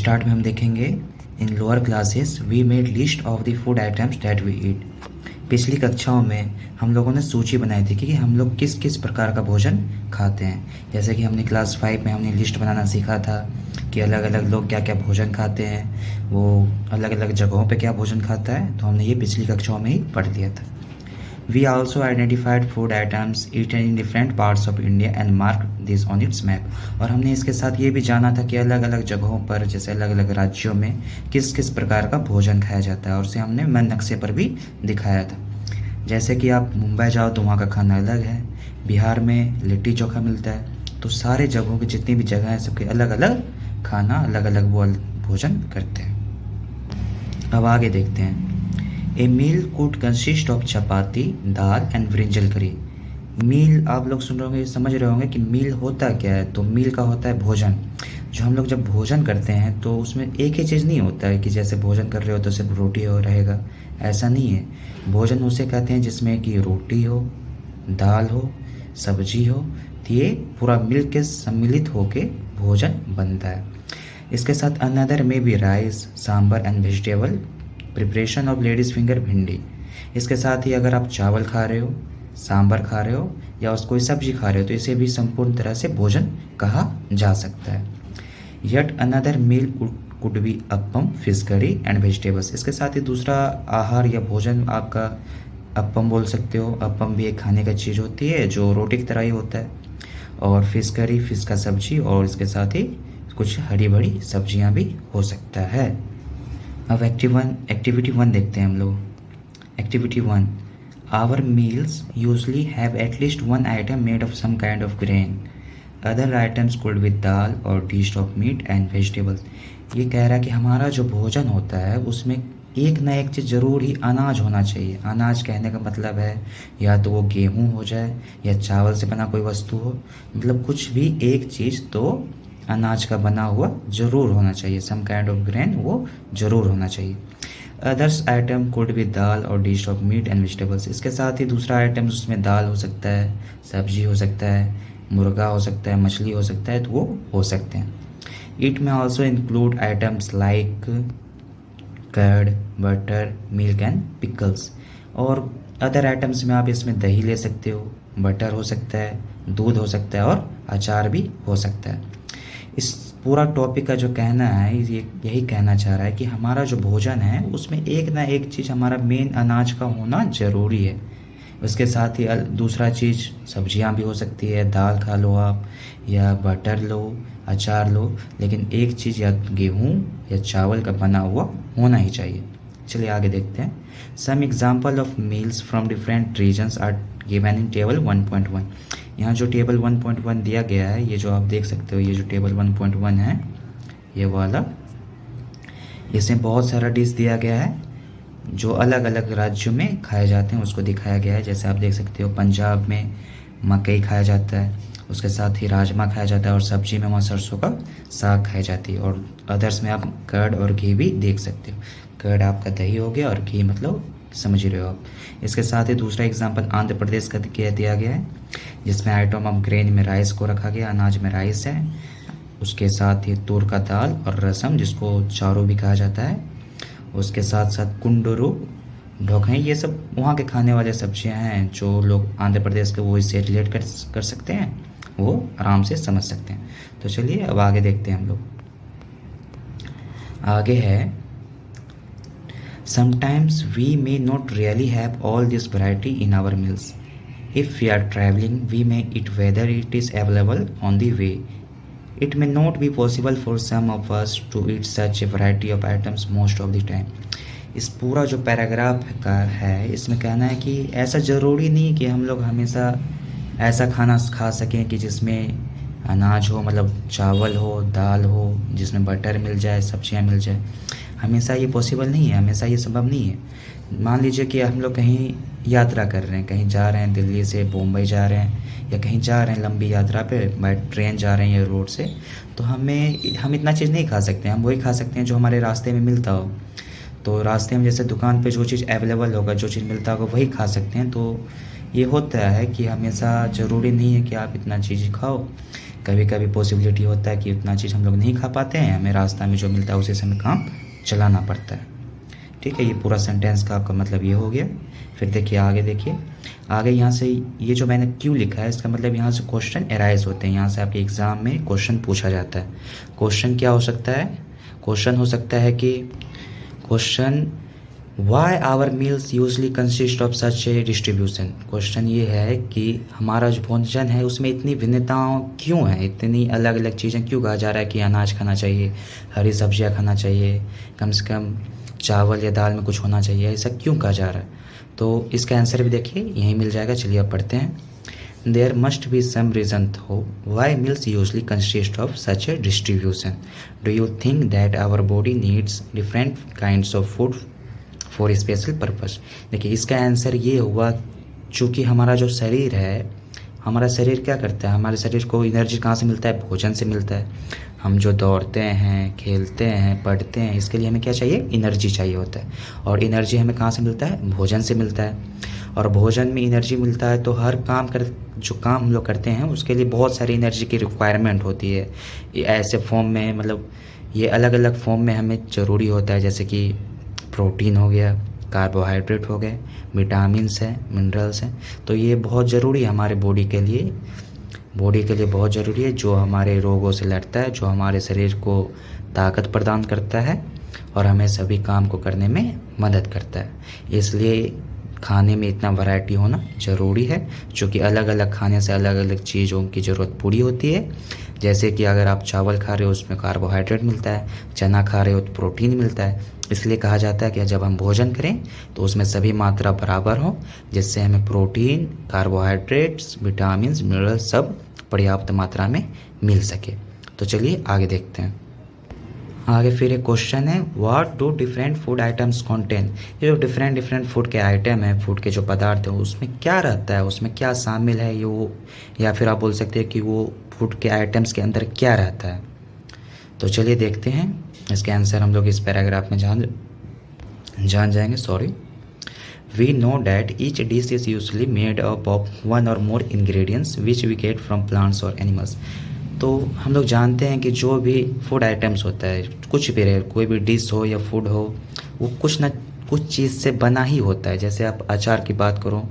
Start में हम देखेंगे in lower classes we made list of the food items that we eat. पिछली कक्षाओं में हम लोगों ने सूची बनाई थी कि हम लोग किस किस प्रकार का भोजन खाते हैं। जैसे कि हमने क्लास 5 में हमने लिस्ट बनाना सीखा था कि अलग अलग लोग क्या क्या भोजन खाते हैं, वो अलग अलग जगहों पे क्या भोजन खाता है, तो हमने ये पिछली कक्षाओं में ही पढ़ लिया था। We also identified food items eaten in different parts of India and marked this on its map। और हमने इसके साथ ये भी जाना था कि अलग अलग जगहों पर, जैसे अलग अलग राज्यों में किस किस प्रकार का भोजन खाया जाता है, और उसे हमने मन नक्शे पर भी दिखाया था। जैसे कि आप मुंबई जाओ तो वहाँ का खाना अलग है, बिहार में लिट्टी चोखा मिलता है, तो सारे जगहों की जितनी भी जगह हैं सबके अलग अलग खाना, अलग अलग वो भोजन करते हैं। अब आगे देखते हैं। A meal could consist of chapati, dal and brinjal curry. Meal आप लोग सुन रहे होंगे, समझ रहे होंगे कि मील होता क्या है। तो मील का होता है भोजन। जो हम लोग जब भोजन करते हैं तो उसमें एक ही चीज़ नहीं होता है कि जैसे भोजन कर रहे हो तो सिर्फ रोटी हो रहेगा, ऐसा नहीं है। भोजन उसे कहते हैं जिसमें कि रोटी हो, दाल हो, सब्जी हो, तो ये पूरा मिल के सम्मिलित होके भोजन बनता है। इसके साथ अनदर में भी rice, sambar and vegetable preparation of ladies finger भिंडी। इसके साथ ही अगर आप चावल खा रहे हो, सांभर खा रहे हो या उस कोई सब्जी खा रहे हो तो इसे भी संपूर्ण तरह से भोजन कहा जा सकता है। Yet another meal could be appam, fish curry and vegetables. इसके साथ ही दूसरा आहार या भोजन आपका अप्पम बोल सकते हो। अप्पम भी एक खाने का चीज़ होती है जो रोटी की तरह ही होता है। और फिश करी, फिश का सब्जी, और इसके साथ ही कुछ हरी भरी सब्जियां भी हो सकता है। अब एक्टिविटी वन देखते हैं हम लोग। Activity 1, our meals usually have at least one item made of some kind of grain, other items could with dal और dish of meat and vegetables. ये कह रहा है कि हमारा जो भोजन होता है उसमें एक ना एक चीज़ ज़रूर ही अनाज होना चाहिए। अनाज कहने का मतलब है या तो वो गेहूँ हो जाए या चावल से बना कोई वस्तु हो, मतलब कुछ भी एक चीज़ तो अनाज का बना हुआ ज़रूर होना चाहिए। सम काइंड ऑफ ग्रेन वो ज़रूर होना चाहिए। अदर्स आइटम कुड बी दाल और dish of meat and vegetables. इसके साथ ही दूसरा आइटम उसमें दाल हो सकता है, सब्जी हो सकता है, मुर्गा हो सकता है, मछली हो सकता है, तो वो हो सकते हैं। It may also include items like curd, butter, milk and pickles. और अदर आइटम्स में आप इसमें दही ले सकते हो, बटर हो सकता है, दूध हो सकता है और अचार भी हो सकता है। इस पूरा टॉपिक का जो कहना है ये यही कहना चाह रहा है कि हमारा जो भोजन है उसमें एक ना एक चीज़ हमारा मेन अनाज का होना ज़रूरी है। उसके साथ ही दूसरा चीज़ सब्जियां भी हो सकती है, दाल खा लो आप या बटर लो, अचार लो, लेकिन एक चीज़ या गेहूँ या चावल का बना हुआ होना ही चाहिए। चलिए आगे देखते हैं। Some example of meals from different regions are given in table 1.1। यहाँ जो टेबल 1.1 दिया गया है, ये जो आप देख सकते हो, ये जो टेबल 1.1 है ये वाला, इसमें बहुत सारा डिश दिया गया है जो अलग अलग राज्यों में खाए जाते हैं, उसको दिखाया गया है। जैसे आप देख सकते हो पंजाब में मकई खाया जाता है, उसके साथ ही राजमा खाया जाता है, और सब्जी में वहाँ सरसों का साग खाई जाती है। और अदर्स में आप कर्ड और घी भी देख सकते हो। कर्ड आपका दही हो गया और घी मतलब समझ रहे हो आप। इसके साथ ही दूसरा एग्जांपल आंध्र प्रदेश का दिया गया है, जिसमें आइटम ऑफ ग्रेन में राइस को रखा गया, अनाज में राइस है, उसके साथ ही तूर का दाल और रसम जिसको चारू भी कहा जाता है, उसके साथ साथ कुंडुरु, ढोकई, ये सब वहाँ के खाने वाले सब्जियां हैं जो लोग आंध्र प्रदेश के वो इससे रिलेट कर सकते हैं, वो आराम से समझ सकते हैं। तो चलिए अब आगे देखते हैं हम लोग। आगे है sometimes we may not really have all this variety in our meals. If we are traveling, we may eat whether it is available on the way. It may not be possible for some of us to eat such a variety of items most of the time. इस पूरा जो paragraph का है इसमें कहना है कि ऐसा ज़रूरी नहीं कि हम लोग हमेशा ऐसा खाना खा सकें कि जिसमें अनाज हो, मतलब चावल हो, दाल हो, जिसमें बटर मिल जाए, सब्जियां मिल जाए। हमेशा ये पॉसिबल नहीं है, हमेशा ये संभव नहीं है। मान लीजिए कि हम लोग कहीं यात्रा कर रहे हैं, कहीं जा रहे हैं, दिल्ली से बम्बई जा रहे हैं या कहीं जा रहे हैं लंबी यात्रा पे, बाय ट्रेन जा रहे हैं या रोड से, तो हम इतना चीज़ नहीं खा सकते। हम वही खा सकते हैं जो हमारे रास्ते में मिलता हो। तो रास्ते में जैसे दुकान पे जो चीज़ अवेलेबल होगा, जो चीज़ मिलता होगा वही खा सकते हैं। तो ये होता है कि हमेशा ज़रूरी नहीं है कि आप इतना चीज़ खाओ। कभी कभी पॉसिबिलिटी होता है कि उतना चीज़ हम लोग नहीं खा पाते हैं, हमें रास्ता में जो मिलता है उसी से हमें काम चलाना पड़ता है। ठीक है, ये पूरा सेंटेंस का आपका मतलब ये हो गया। फिर देखिए आगे, देखिए आगे यहाँ से ये जो मैंने क्यों लिखा है इसका मतलब यहाँ से क्वेश्चन एराइज होते हैं, यहाँ से आपके एग्ज़ाम में क्वेश्चन पूछा जाता है। क्वेश्चन क्या हो सकता है? क्वेश्चन हो सकता है कि question why our meals usually consist of such a distribution. Question ये है कि हमारा जो भोजन है उसमें इतनी भिन्नताओं क्यों है, इतनी अलग अलग चीज़ें क्यों कहा जा रहा है कि अनाज खाना चाहिए, हरी सब्जियां खाना चाहिए, कम से कम चावल या दाल में कुछ होना चाहिए, ऐसा क्यों कहा जा रहा है? तो इसका आंसर भी देखिए यहीं मिल जाएगा। चलिए अब पढ़ते हैं। There must be some reason हो why meals usually consist of such a distribution. Do you think that our body needs different kinds of food for special purpose. देखिए इसका आंसर ये हुआ, चूँकि हमारा जो शरीर है, हमारा शरीर क्या करता है, हमारे शरीर को एनर्जी कहाँ से मिलता है? भोजन से मिलता है। हम जो दौड़ते हैं, खेलते हैं, पढ़ते हैं, इसके लिए हमें क्या चाहिए? एनर्जी चाहिए होता है। और एनर्जी हमें कहाँ से मिलता है? भोजन से मिलता है। और भोजन में एनर्जी मिलता है तो हर काम जो काम हम लोग करते हैं उसके लिए बहुत सारी एनर्जी की रिक्वायरमेंट होती है। ये ऐसे फॉर्म में, मतलब ये अलग अलग फॉर्म में हमें ज़रूरी होता है, जैसे कि प्रोटीन हो गया, कार्बोहाइड्रेट हो गए, विटामिन्स हैं, मिनरल्स हैं। तो ये बहुत ज़रूरी है हमारे बॉडी के लिए बहुत ज़रूरी है, जो हमारे रोगों से लड़ता है, जो हमारे शरीर को ताकत प्रदान करता है और हमें सभी काम को करने में मदद करता है। इसलिए खाने में इतना वैरायटी होना ज़रूरी है, क्योंकि अलग अलग खाने से अलग अलग चीज़ों की ज़रूरत पूरी होती है। जैसे कि अगर आप चावल खा रहे हो उसमें कार्बोहाइड्रेट मिलता है, चना खा रहे हो तो प्रोटीन मिलता है। इसलिए कहा जाता है कि जब हम भोजन करें तो उसमें सभी मात्रा बराबर हो, जिससे हमें प्रोटीन, कार्बोहाइड्रेट्स, विटामिन्स, मिनरल्स सब पर्याप्त मात्रा में मिल सके। तो चलिए आगे देखते हैं। आगे फिर एक क्वेश्चन है, what do different food items contain. ये जो डिफरेंट फूड के आइटम है, फूड के जो पदार्थ है, उसमें क्या रहता है, उसमें क्या शामिल है, ये वो, या फिर आप बोल सकते हैं कि वो फूड के आइटम्स के अंदर क्या रहता है। तो चलिए देखते हैं, इसके आंसर हम लोग इस पैराग्राफ में जान जाएंगे। We know that each dish is usually made up of one or more ingredients which we get from plants or animals। तो हम लोग जानते हैं कि जो भी फूड आइटम्स होता है, कुछ भी रहे, कोई भी डिश हो या फूड हो, वो कुछ ना कुछ चीज़ से बना ही होता है। जैसे आप अचार की बात करो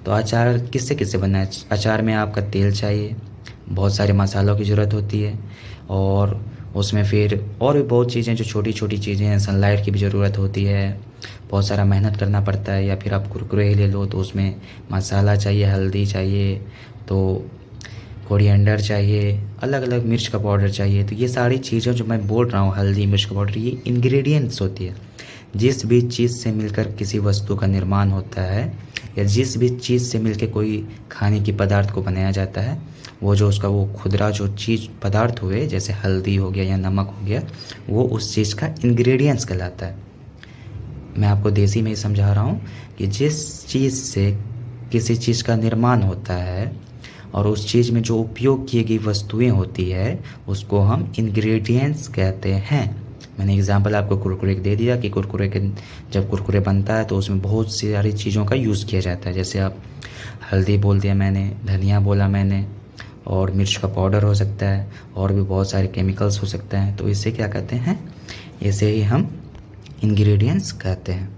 तो अचार किससे बना है? अचार में आपका तेल चाहिए, बहुत सारे मसालों की ज़रूरत होती है, और उसमें फिर और भी बहुत चीज़ें जो छोटी छोटी चीज़ें हैं, सनलाइट की भी ज़रूरत होती है, बहुत सारा मेहनत करना पड़ता है। या फिर आप कुरकुरे ही ले लो तो उसमें मसाला चाहिए, हल्दी चाहिए, तो कोरिएंडर चाहिए, अलग अलग मिर्च का पाउडर चाहिए। तो ये सारी चीज़ें जो मैं बोल रहा हूँ, हल्दी, मिर्च का पाउडर, ये इंग्रेडिएंट्स होती है। जिस भी चीज़ से मिलकर किसी वस्तु का निर्माण होता है, या जिस भी चीज़ से मिलकर कोई खाने की पदार्थ को बनाया जाता है, वो जो उसका वो खुदरा जो चीज़ पदार्थ हुए, जैसे हल्दी हो गया या नमक हो गया, वो उस चीज़ का इंग्रेडिएंट्स कहलाता है। मैं आपको देसी में ही समझा रहा हूँ कि जिस चीज़ से किसी चीज़ का निर्माण होता है और उस चीज़ में जो उपयोग की गई वस्तुएं होती है, उसको हम इंग्रेडिएंट्स कहते हैं। मैंने एग्जांपल आपको कुरकुरे दे दिया कि जब कुरकुरे बनता है तो उसमें बहुत सी सारी चीज़ों का यूज़ किया जाता है। जैसे आप हल्दी बोल दिया मैंने, धनिया बोला मैंने, और मिर्च का पाउडर हो सकता है, और भी बहुत सारे केमिकल्स हो सकते हैं। तो इसे क्या कहते हैं? इसे ही हम इंग्रेडिएंट्स कहते हैं।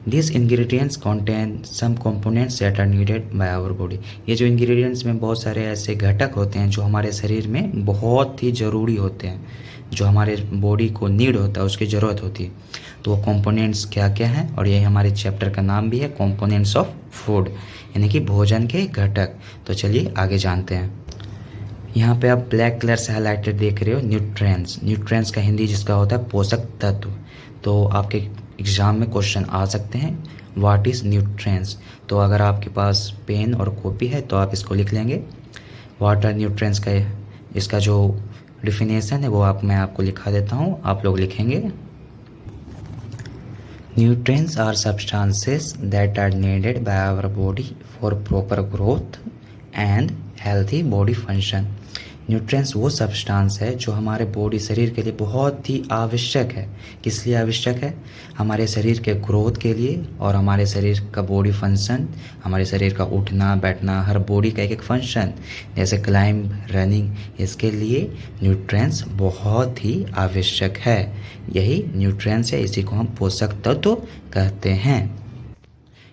This ingredients contain some components that are needed by our body. ये जो इंग्रेडिएंट्स में बहुत सारे ऐसे घटक होते हैं जो हमारे शरीर में बहुत ही ज़रूरी होते हैं, जो हमारे बॉडी को नीड होता है, उसकी ज़रूरत होती है। तो वो कंपोनेंट्स क्या क्या हैं, और यही हमारे चैप्टर का नाम भी है, कंपोनेंट्स ऑफ फूड, यानी कि भोजन के घटक। तो चलिए आगे जानते हैं। यहाँ पे आप ब्लैक कलर से हाईलाइटेड देख रहे हो न्यूट्रिएंट्स। न्यूट्रिएंट्स का हिंदी जिसका होता है पोषक तत्व। तो आपके एग्ज़ाम में क्वेश्चन आ सकते हैं, व्हाट इज़ न्यूट्रिएंट्स। तो अगर आपके पास पेन और कॉपी है तो आप इसको लिख लेंगे, व्हाट आर न्यूट्रिएंट्स का इसका जो डिफिनेशन है वो मैं आपको लिखा देता हूँ, आप लोग लिखेंगे। Nutrients are substances that are needed by our body for proper growth and healthy body function. Nutrients वो सब्सटेंस है जो हमारे बॉडी शरीर के लिए बहुत ही आवश्यक है। किस लिए आवश्यक है? हमारे शरीर के ग्रोथ के लिए और हमारे शरीर का बॉडी फंक्शन, हमारे शरीर का उठना बैठना, हर बॉडी का एक एक फंक्शन जैसे क्लाइंब, रनिंग, इसके लिए न्यूट्रिएंट्स बहुत ही आवश्यक है। यही न्यूट्रिएंट्स है, इसी को हम पोषक तत्व कहते हैं।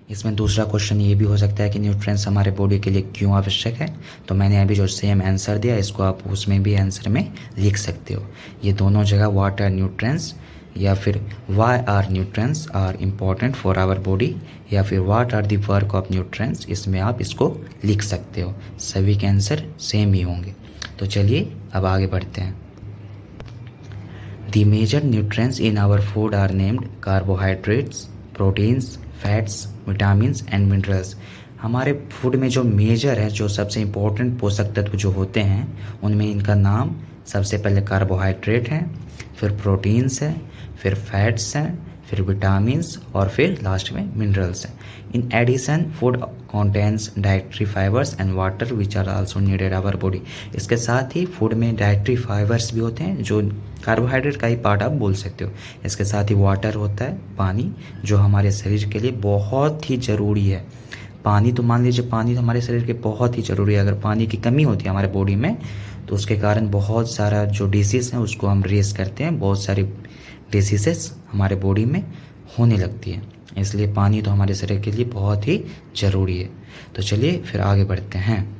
इसमें दूसरा क्वेश्चन ये भी हो सकता है कि न्यूट्रिएंट्स हमारे बॉडी के लिए क्यों आवश्यक है। तो मैंने अभी जो सेम आंसर दिया इसको आप उसमें भी आंसर में लिख सकते हो। ये दोनों जगह व्हाट आर न्यूट्रिएंट्स या फिर why are nutrients are important for our body या फिर what are the work of nutrients, इसमें आप इसको लिख सकते हो। सभी के आंसर सेम ही होंगे। तो चलिए अब आगे बढ़ते हैं। The major nutrients in our food are named carbohydrates, proteins, fats, vitamins and minerals. हमारे फूड में जो मेजर है, जो सबसे इम्पोर्टेंट पोषक तत्व जो होते हैं, उनमें इनका नाम सबसे पहले कार्बोहाइड्रेट है, फिर प्रोटीन्स है, फिर फैट्स हैं, फिर विटामिन्स और फिर लास्ट में मिनरल्स हैं। In addition food contains dietary fibres and water which are also needed our body. इसके साथ ही फूड में डाइटरी फाइबर्स भी होते हैं जो कार्बोहाइड्रेट का ही पार्ट आप बोल सकते हो। इसके साथ ही वाटर होता है, पानी, जो हमारे शरीर के लिए बहुत ही ज़रूरी है। पानी तो मान लीजिए, पानी तो हमारे शरीर के बहुत ही ज़रूरी है। अगर पानी की कमी होती है हमारे बॉडी में तो उसके कारण बहुत सारा जो डिसीज़ हैं उसको हम रेस करते हैं, बहुत सारी डिसीजेस हमारे बॉडी में होने लगती है। इसलिए पानी तो हमारे शरीर के लिए बहुत ही ज़रूरी है। तो चलिए फिर आगे बढ़ते हैं।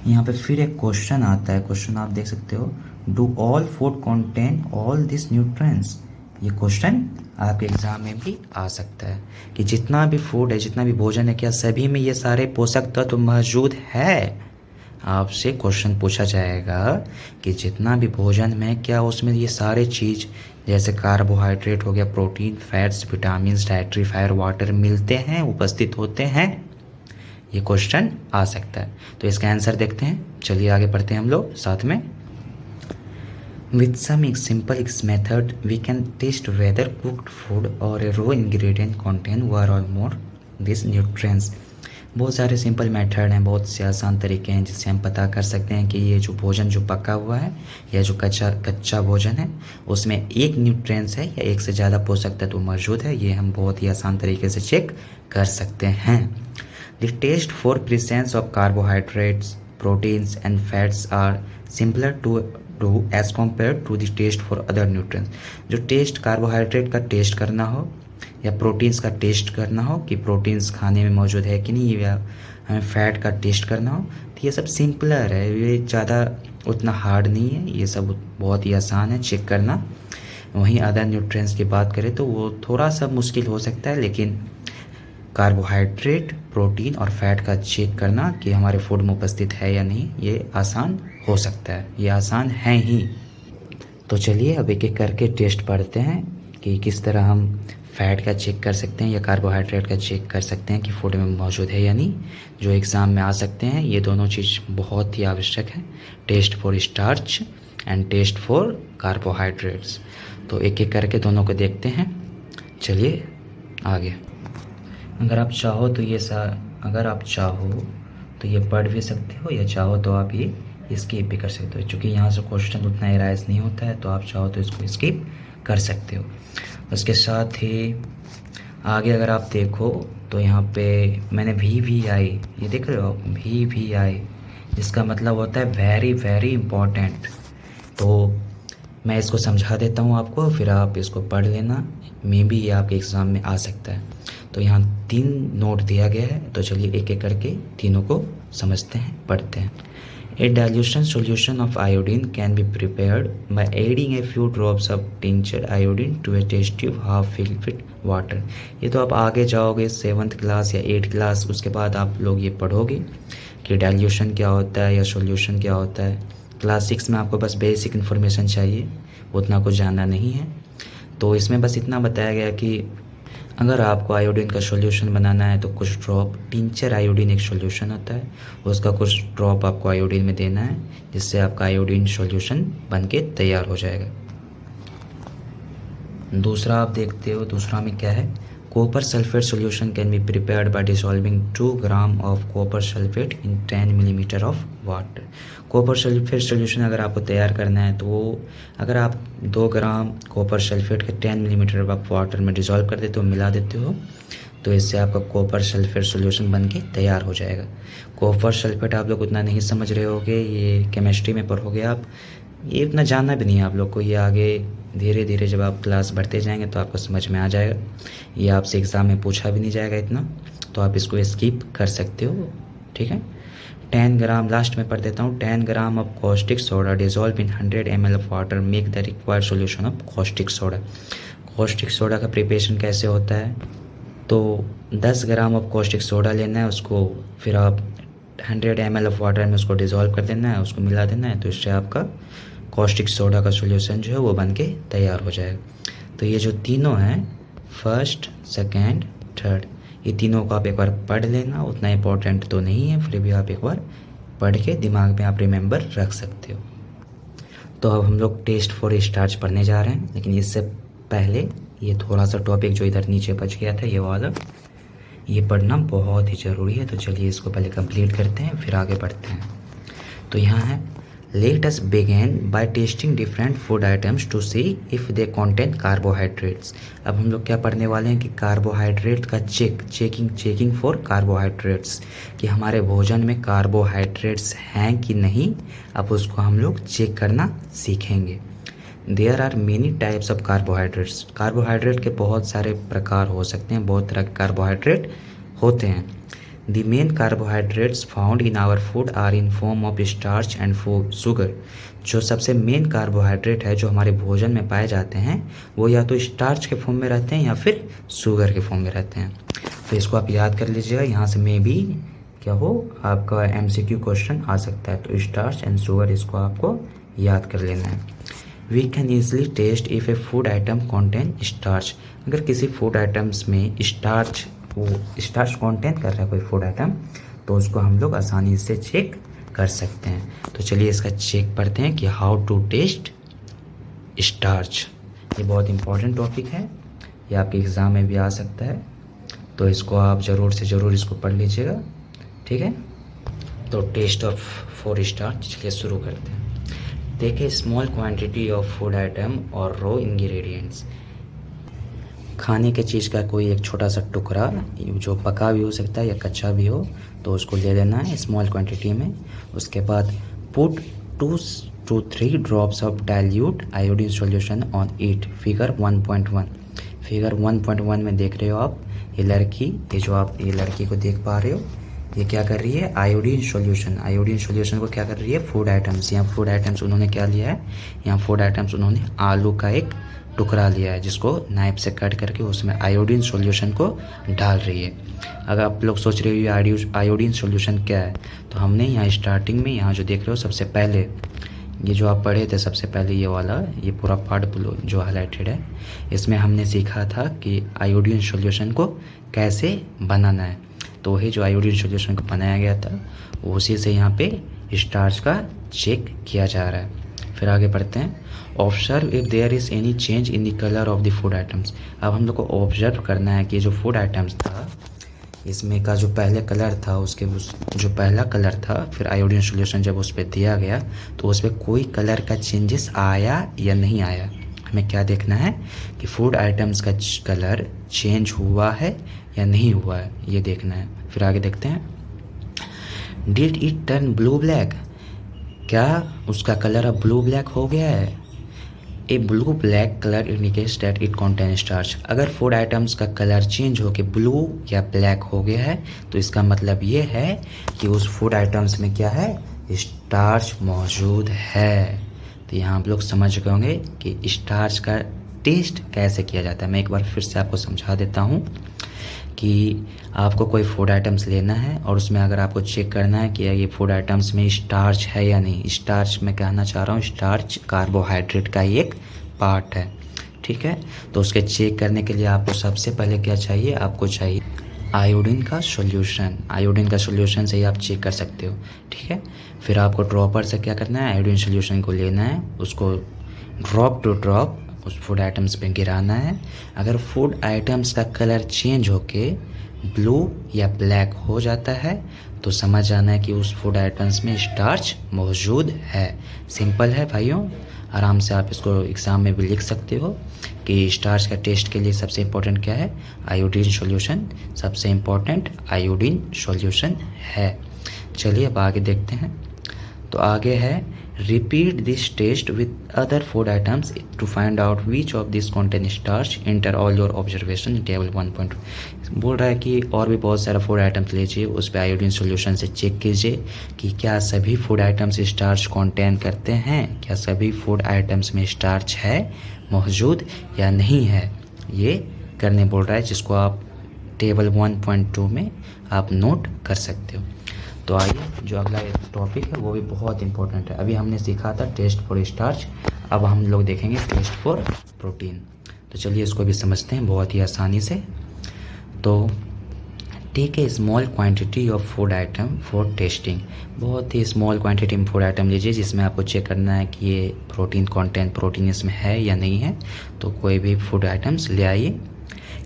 यहाँ पे फिर एक क्वेश्चन आता है, क्वेश्चन आप देख सकते हो, do all food contain all this nutrients. ये क्वेश्चन आपके एग्ज़ाम में भी आ सकता है कि जितना भी फूड है, जितना भी भोजन है, क्या सभी में ये सारे पोषक तत्व मौजूद है। आपसे क्वेश्चन पूछा जाएगा कि जितना भी भोजन में, क्या उसमें ये सारे चीज़ जैसे कार्बोहाइड्रेट हो गया, protein, fats, vitamins, dietary fibre, water मिलते हैं, उपस्थित होते हैं। ये क्वेश्चन आ सकता है। तो इसका आंसर देखते हैं। चलिए आगे बढ़ते हैं हम लोग साथ में। With some simple method, we can test whether cooked food or a raw ingredient contain one or more these nutrients. बहुत सारे सिंपल मेथड हैं, बहुत से आसान तरीके हैं जिससे हम पता कर सकते हैं कि ये जो भोजन जो पका हुआ है या जो कच्चा भोजन है उसमें एक न्यूट्रिएंट्स है या एक से ज़्यादा पोषक तत्व मौजूद है। ये हम बहुत ही आसान तरीके से चेक कर सकते हैं। The test for presence of carbohydrates, proteins and fats are simpler to as compare to the test for other nutrients. जो टेस्ट कार्बोहाइड्रेट का टेस्ट करना हो या प्रोटीन्स का टेस्ट करना हो कि प्रोटीन्स खाने में मौजूद है कि नहीं, या हमें फैट का टेस्ट करना हो, तो ये सब सिंपलर है, ये ज़्यादा उतना हार्ड नहीं है, ये सब बहुत ही आसान है चेक करना। वहीं अदर न्यूट्रिएंट्स की बात करें तो वो थोड़ा सा मुश्किल हो सकता है, लेकिन कार्बोहाइड्रेट, प्रोटीन और फैट का चेक करना कि हमारे फूड में उपस्थित है या नहीं, ये आसान हो सकता है, ये आसान है ही। तो चलिए अब एक एक करके टेस्ट पढ़ते हैं कि किस तरह हम फैट का चेक कर सकते हैं या कार्बोहाइड्रेट का चेक कर सकते हैं कि फूड में मौजूद है या नहीं, जो एग्ज़ाम में आ सकते हैं। ये दोनों चीज़ बहुत ही आवश्यक है, test for starch and test for carbohydrates. तो एक एक करके दोनों को देखते हैं। चलिए आगे। अगर आप चाहो तो ये पढ़ भी सकते हो, या चाहो तो आप ये स्किप भी कर सकते हो। चूँकि यहाँ से क्वेश्चन उतना एराइज नहीं होता है तो आप चाहो तो इसको स्किप कर सकते हो। उसके साथ ही आगे अगर आप देखो तो यहाँ पे मैंने VVI, ये देख रहे हो VVI, जिसका मतलब होता है वेरी वेरी इम्पॉर्टेंट। तो मैं इसको समझा देता हूँ आपको, फिर आप इसको पढ़ लेना, मे बी ये आपके एग्ज़ाम में आ सकता है। तो यहाँ 3 नोट दिया गया है, तो चलिए एक एक करके तीनों को समझते हैं, पढ़ते हैं। A dilution solution of iodine can be prepared by adding a few drops of tincture iodine to a test tube half filled with water। ये तो आप आगे जाओगे 7th क्लास या 8th क्लास, उसके बाद आप लोग ये पढ़ोगे कि डाइल्यूशन क्या होता है या सॉल्यूशन क्या होता है। क्लास 6 में आपको बस बेसिक इन्फॉर्मेशन चाहिए, उतना कुछ जानना नहीं है। तो इसमें बस इतना बताया गया कि अगर आपको आयोडीन का सॉल्यूशन बनाना है तो कुछ ड्रॉप टिंचर आयोडीन एक सॉल्यूशन होता है, उसका कुछ ड्रॉप आपको आयोडीन में देना है, जिससे आपका आयोडीन सॉल्यूशन बनके तैयार हो जाएगा। दूसरा आप देखते हो, दूसरा में क्या है, Copper sulfate solution can be prepared by dissolving 2 gram of copper sulfate in 10 millimeter of water. Copper sulphate solution अगर आपको तैयार करना है तो अगर आप 2 ग्राम कॉपर सल्फेट के 10 मिलीमीटर आप वाटर में डिज़ोल्व कर देते हो, मिला देते हो, तो इससे आपका कॉपर सल्फेट सोल्यूशन बन के तैयार हो जाएगा। कॉपर सल्फेट आप लोग उतना नहीं समझ रहे होगे, ये केमिस्ट्री में पढ़ोगे आप, ये उतना जानना भी नहीं है आप लोग को। ये आगे धीरे धीरे जब आप क्लास बढ़ते जाएंगे तो आपको समझ में आ जाएगा। ये आपसे एग्ज़ाम में पूछा भी नहीं जाएगा इतना, तो आप इसको स्किप कर सकते हो, ठीक है। 10 ग्राम लास्ट में पढ़ देता हूँ। 10 gram of caustic soda dissolve in 100 ml of water make the required solution of caustic soda. Caustic soda का प्रिपरेशन कैसे होता है, तो 10 ग्राम ऑफ कॉस्टिक सोडा लेना है, उसको फिर आप 100 ml ऑफ वाटर में उसको डिज़ोल्व कर देना है, उसको मिला देना है, तो इससे आपका कॉस्टिक सोडा का सॉल्यूशन जो है वो बन के तैयार हो जाएगा। तो ये जो तीनों हैं, फर्स्ट, सेकेंड, थर्ड, ये तीनों को आप एक बार पढ़ लेना, उतना इम्पोर्टेंट तो नहीं है, फिर भी आप एक बार पढ़ के दिमाग में आप रिमेंबर रख सकते हो। तो अब हम लोग टेस्ट फॉर स्टार्च पढ़ने जा रहे हैं, लेकिन इससे पहले ये थोड़ा सा टॉपिक जो इधर नीचे बच गया था, ये वाला, ये पढ़ना बहुत ही ज़रूरी है। तो चलिए इसको पहले कंप्लीट करते हैं, फिर आगे बढ़ते हैं। तो यहाँ है, let us begin by testing different food items to see if they contain carbohydrates. अब हम लोग क्या पढ़ने वाले हैं कि कार्बोहाइड्रेट का चेकिंग फॉर कार्बोहाइड्रेट्स, कि हमारे भोजन में कार्बोहाइड्रेट्स हैं कि नहीं, अब उसको हम लोग चेक करना सीखेंगे। There are many types of carbohydrates. Carbohydrate के बहुत सारे प्रकार हो सकते हैं, बहुत तरह के कार्बोहाइड्रेट होते हैं। The main carbohydrates found in our food are in form of starch and sugar. जो सबसे मेन कार्बोहाइड्रेट है जो हमारे भोजन में पाए जाते हैं, वो या तो स्टार्च के फॉर्म में रहते हैं या फिर शुगर के फॉर्म में रहते हैं। तो इसको आप याद कर लीजिएगा, यहाँ से मे भी क्या हो, आपका MCQ क्वेश्चन आ सकता है। तो स्टार्च एंड शुगर, इसको आपको याद कर लेना है। We can easily test if a food item contain starch. अगर किसी फूड आइटम्स में स्टार्च कॉन्टेन कर रहा है कोई फूड आइटम, तो उसको हम लोग आसानी से चेक कर सकते हैं। तो चलिए इसका चेक पढ़ते हैं कि हाउ टू टेस्ट स्टार्च। ये बहुत इंपॉर्टेंट टॉपिक है, ये आपके एग्ज़ाम में भी आ सकता है, तो इसको आप ज़रूर से ज़रूर इसको पढ़ लीजिएगा, ठीक है। तो टेस्ट ऑफ फॉर स्टार्च, चलिए शुरू करते हैं। Take a small quantity of food item और रॉ इंग्रेडिएंट्स। खाने के चीज़ का कोई एक छोटा सा टुकड़ा, जो पका भी हो सकता है या कच्चा भी हो, तो उसको ले लेना है स्मॉल क्वांटिटी में। उसके बाद put 2 to 3 drops of dilute iodine solution on it. Figure 1.1, figure 1.1 में देख रहे हो आप, ये लड़की, ये जो आप ये लड़की को देख पा रहे हो, ये क्या कर रही है, आयोडीन सॉल्यूशन को क्या कर रही है, फूड आइटम्स। यहाँ फूड आइटम्स उन्होंने क्या लिया है, यहाँ फूड आइटम्स उन्होंने आलू का एक टुकड़ा लिया है, जिसको नाइफ से कट करके उसमें आयोडीन सॉल्यूशन को डाल रही है। अगर आप लोग सोच रहे हो आयोडीन सॉल्यूशन क्या है, तो हमने यहाँ स्टार्टिंग में, यहाँ जो देख रहे हो सबसे पहले, ये जो आप पढ़े थे सबसे पहले, ये वाला, ये पूरा पार्ट ब्लू जो हाईलाइटेड है, इसमें हमने सीखा था कि आयोडीन सॉल्यूशन को कैसे बनाना है। तो वही जो आयोडीन सॉल्यूशन को बनाया गया था, उसी से यहाँ पे स्टार्च का चेक किया जा रहा है। फिर आगे पढ़ते हैं। Observe if there is any change in the colour of the food items. अब हम लोग को ऑब्जर्व करना है कि जो फूड आइटम्स था, इसमें का जो पहले कलर था, उसके जो पहला कलर था, फिर आयोडीन सॉल्यूशन जब उस पर दिया गया तो उस पर कोई कलर का चेंजेस आया या नहीं आया। हमें क्या देखना है कि फूड आइटम्स का कलर चेंज हुआ है या नहीं हुआ है, ये देखना है। फिर आगे देखते हैं। Did it turn blue black. क्या उसका कलर अब ब्लू ब्लैक हो गया है। A blue black colour indicates that it contain starch. अगर फूड आइटम्स का कलर चेंज होकर ब्लू या ब्लैक हो गया है, तो इसका मतलब ये है कि उस फूड आइटम्स में क्या है, स्टार्च मौजूद है। तो यहाँ आप लोग समझ गए होंगे कि स्टार्च का टेस्ट कैसे किया जाता है। मैं एक बार फिर से आपको समझा देता हूँ कि आपको कोई फूड आइटम्स लेना है और उसमें अगर आपको चेक करना है कि ये फूड आइटम्स में स्टार्च है या नहीं। स्टार्च मैं कहना चाह रहा हूँ, स्टार्च कार्बोहाइड्रेट का ही एक पार्ट है, ठीक है। तो उसके चेक करने के लिए आपको सबसे पहले क्या चाहिए, आपको चाहिए आयोडीन का सॉल्यूशन। आयोडीन का सॉल्यूशन से ही आप चेक कर सकते हो, ठीक है। फिर आपको ड्रॉपर से क्या करना है, आयोडीन सॉल्यूशन को लेना है, उसको ड्रॉप टू ड्रॉप उस फूड आइटम्स पे गिराना है। अगर फूड आइटम्स का कलर चेंज होके ब्लू या ब्लैक हो जाता है तो समझ जाना है कि उस फूड आइटम्स में स्टार्च मौजूद है। सिंपल है भाइयों, आराम से आप इसको एग्ज़ाम में भी लिख सकते हो कि स्टार्च का टेस्ट के लिए सबसे इम्पोर्टेंट क्या है, आयोडीन सॉल्यूशन सबसे इम्पोर्टेंट आयोडीन सॉल्यूशन है। चलिए अब आगे देखते हैं। तो आगे है repeat this test with other food items to find out which of this contain starch, enter all your observation table 1.2। बोल रहा है कि और भी बहुत सारा फूड आइटम्स लीजिए, उस पर आयोडीन सॉल्यूशन से चेक कीजिए कि क्या सभी फूड आइटम्स स्टार्च कॉन्टेन करते हैं, क्या सभी फूड आइटम्स में स्टार्च है मौजूद या नहीं है, ये करने बोल रहा है, जिसको आप टेबल 1.2 में आप नोट कर सकते हो। तो आइए जो अगला टॉपिक है वो भी बहुत इंपॉर्टेंट है। अभी हमने सीखा था टेस्ट फॉर स्टार्च, अब हम लोग देखेंगे टेस्ट फॉर प्रोटीन। तो चलिए इसको भी समझते हैं बहुत ही आसानी से। तो take a small quantity of food item for testing. बहुत ही स्मॉल क्वांटिटी में फूड आइटम लीजिए जिसमें आपको चेक करना है कि ये प्रोटीन कंटेंट प्रोटीन इसमें है या नहीं है। तो कोई भी फूड आइटम्स ले आइए।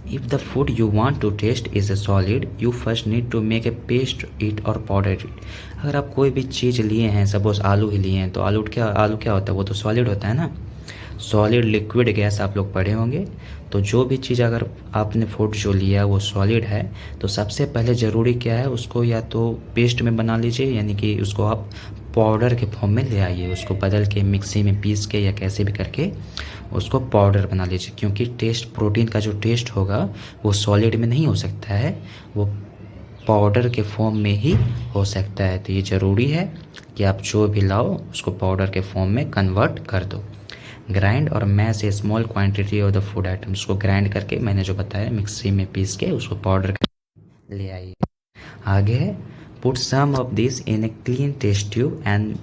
If the food you want to taste is a solid, you first need to make a paste it or powder it। अगर आप कोई भी चीज़ लिए हैं, सपोज आलू ही लिए हैं, तो आलू क्या होता है, वो तो सॉलिड होता है ना। सॉलिड लिक्विड गैस आप लोग पढ़े होंगे। तो जो भी चीज़ अगर आपने फूड जो लिया वो सॉलिड है तो सबसे पहले ज़रूरी क्या है, उसको या तो पेस्ट में बना लीजिए, यानी कि उसको आप पाउडर के फॉर्म में ले आइए, उसको बदल के मिक्सी में पीस के या कैसे भी करके उसको पाउडर बना लीजिए। क्योंकि टेस्ट प्रोटीन का जो टेस्ट होगा वो सॉलिड में नहीं हो सकता है, वो पाउडर के फॉर्म में ही हो सकता है। तो ये ज़रूरी है कि आप जो भी लाओ उसको पाउडर के फॉर्म में कन्वर्ट कर दो। ग्राइंड और mash a small quantity of the food items को ग्राइंड करके मैंने जो बताया मिक्सी में पीस के उसको पाउडर ले आइए। आगे है put some of this in a clean test tube and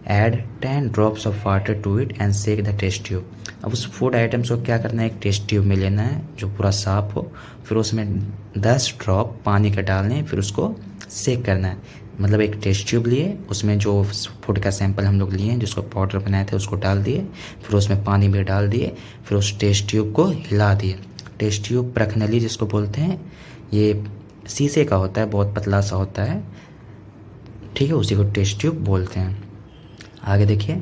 add 10 drops of water to it and shake the test tube. अब उस फूड आइटम्स को क्या करना है, एक टेस्ट ट्यूब में लेना है जो पूरा साफ हो, फिर उसमें 10 ड्रॉप पानी का डालने, फिर उसको सेक करना है। मतलब एक टेस्ट ट्यूब लिए, उसमें जो फूड का सैंपल हम लोग लिए हैं जिसको पाउडर बनाए थे उसको डाल दिए, फिर उसमें पानी भी डाल दिए, फिर उस टेस्ट ट्यूब को हिला दिए। टेस्ट ट्यूब प्रखनली जिसको बोलते हैं, ये शीशे का होता है, बहुत पतला सा होता है, ठीक है, उसी को टेस्ट ट्यूब बोलते हैं। आगे देखिए,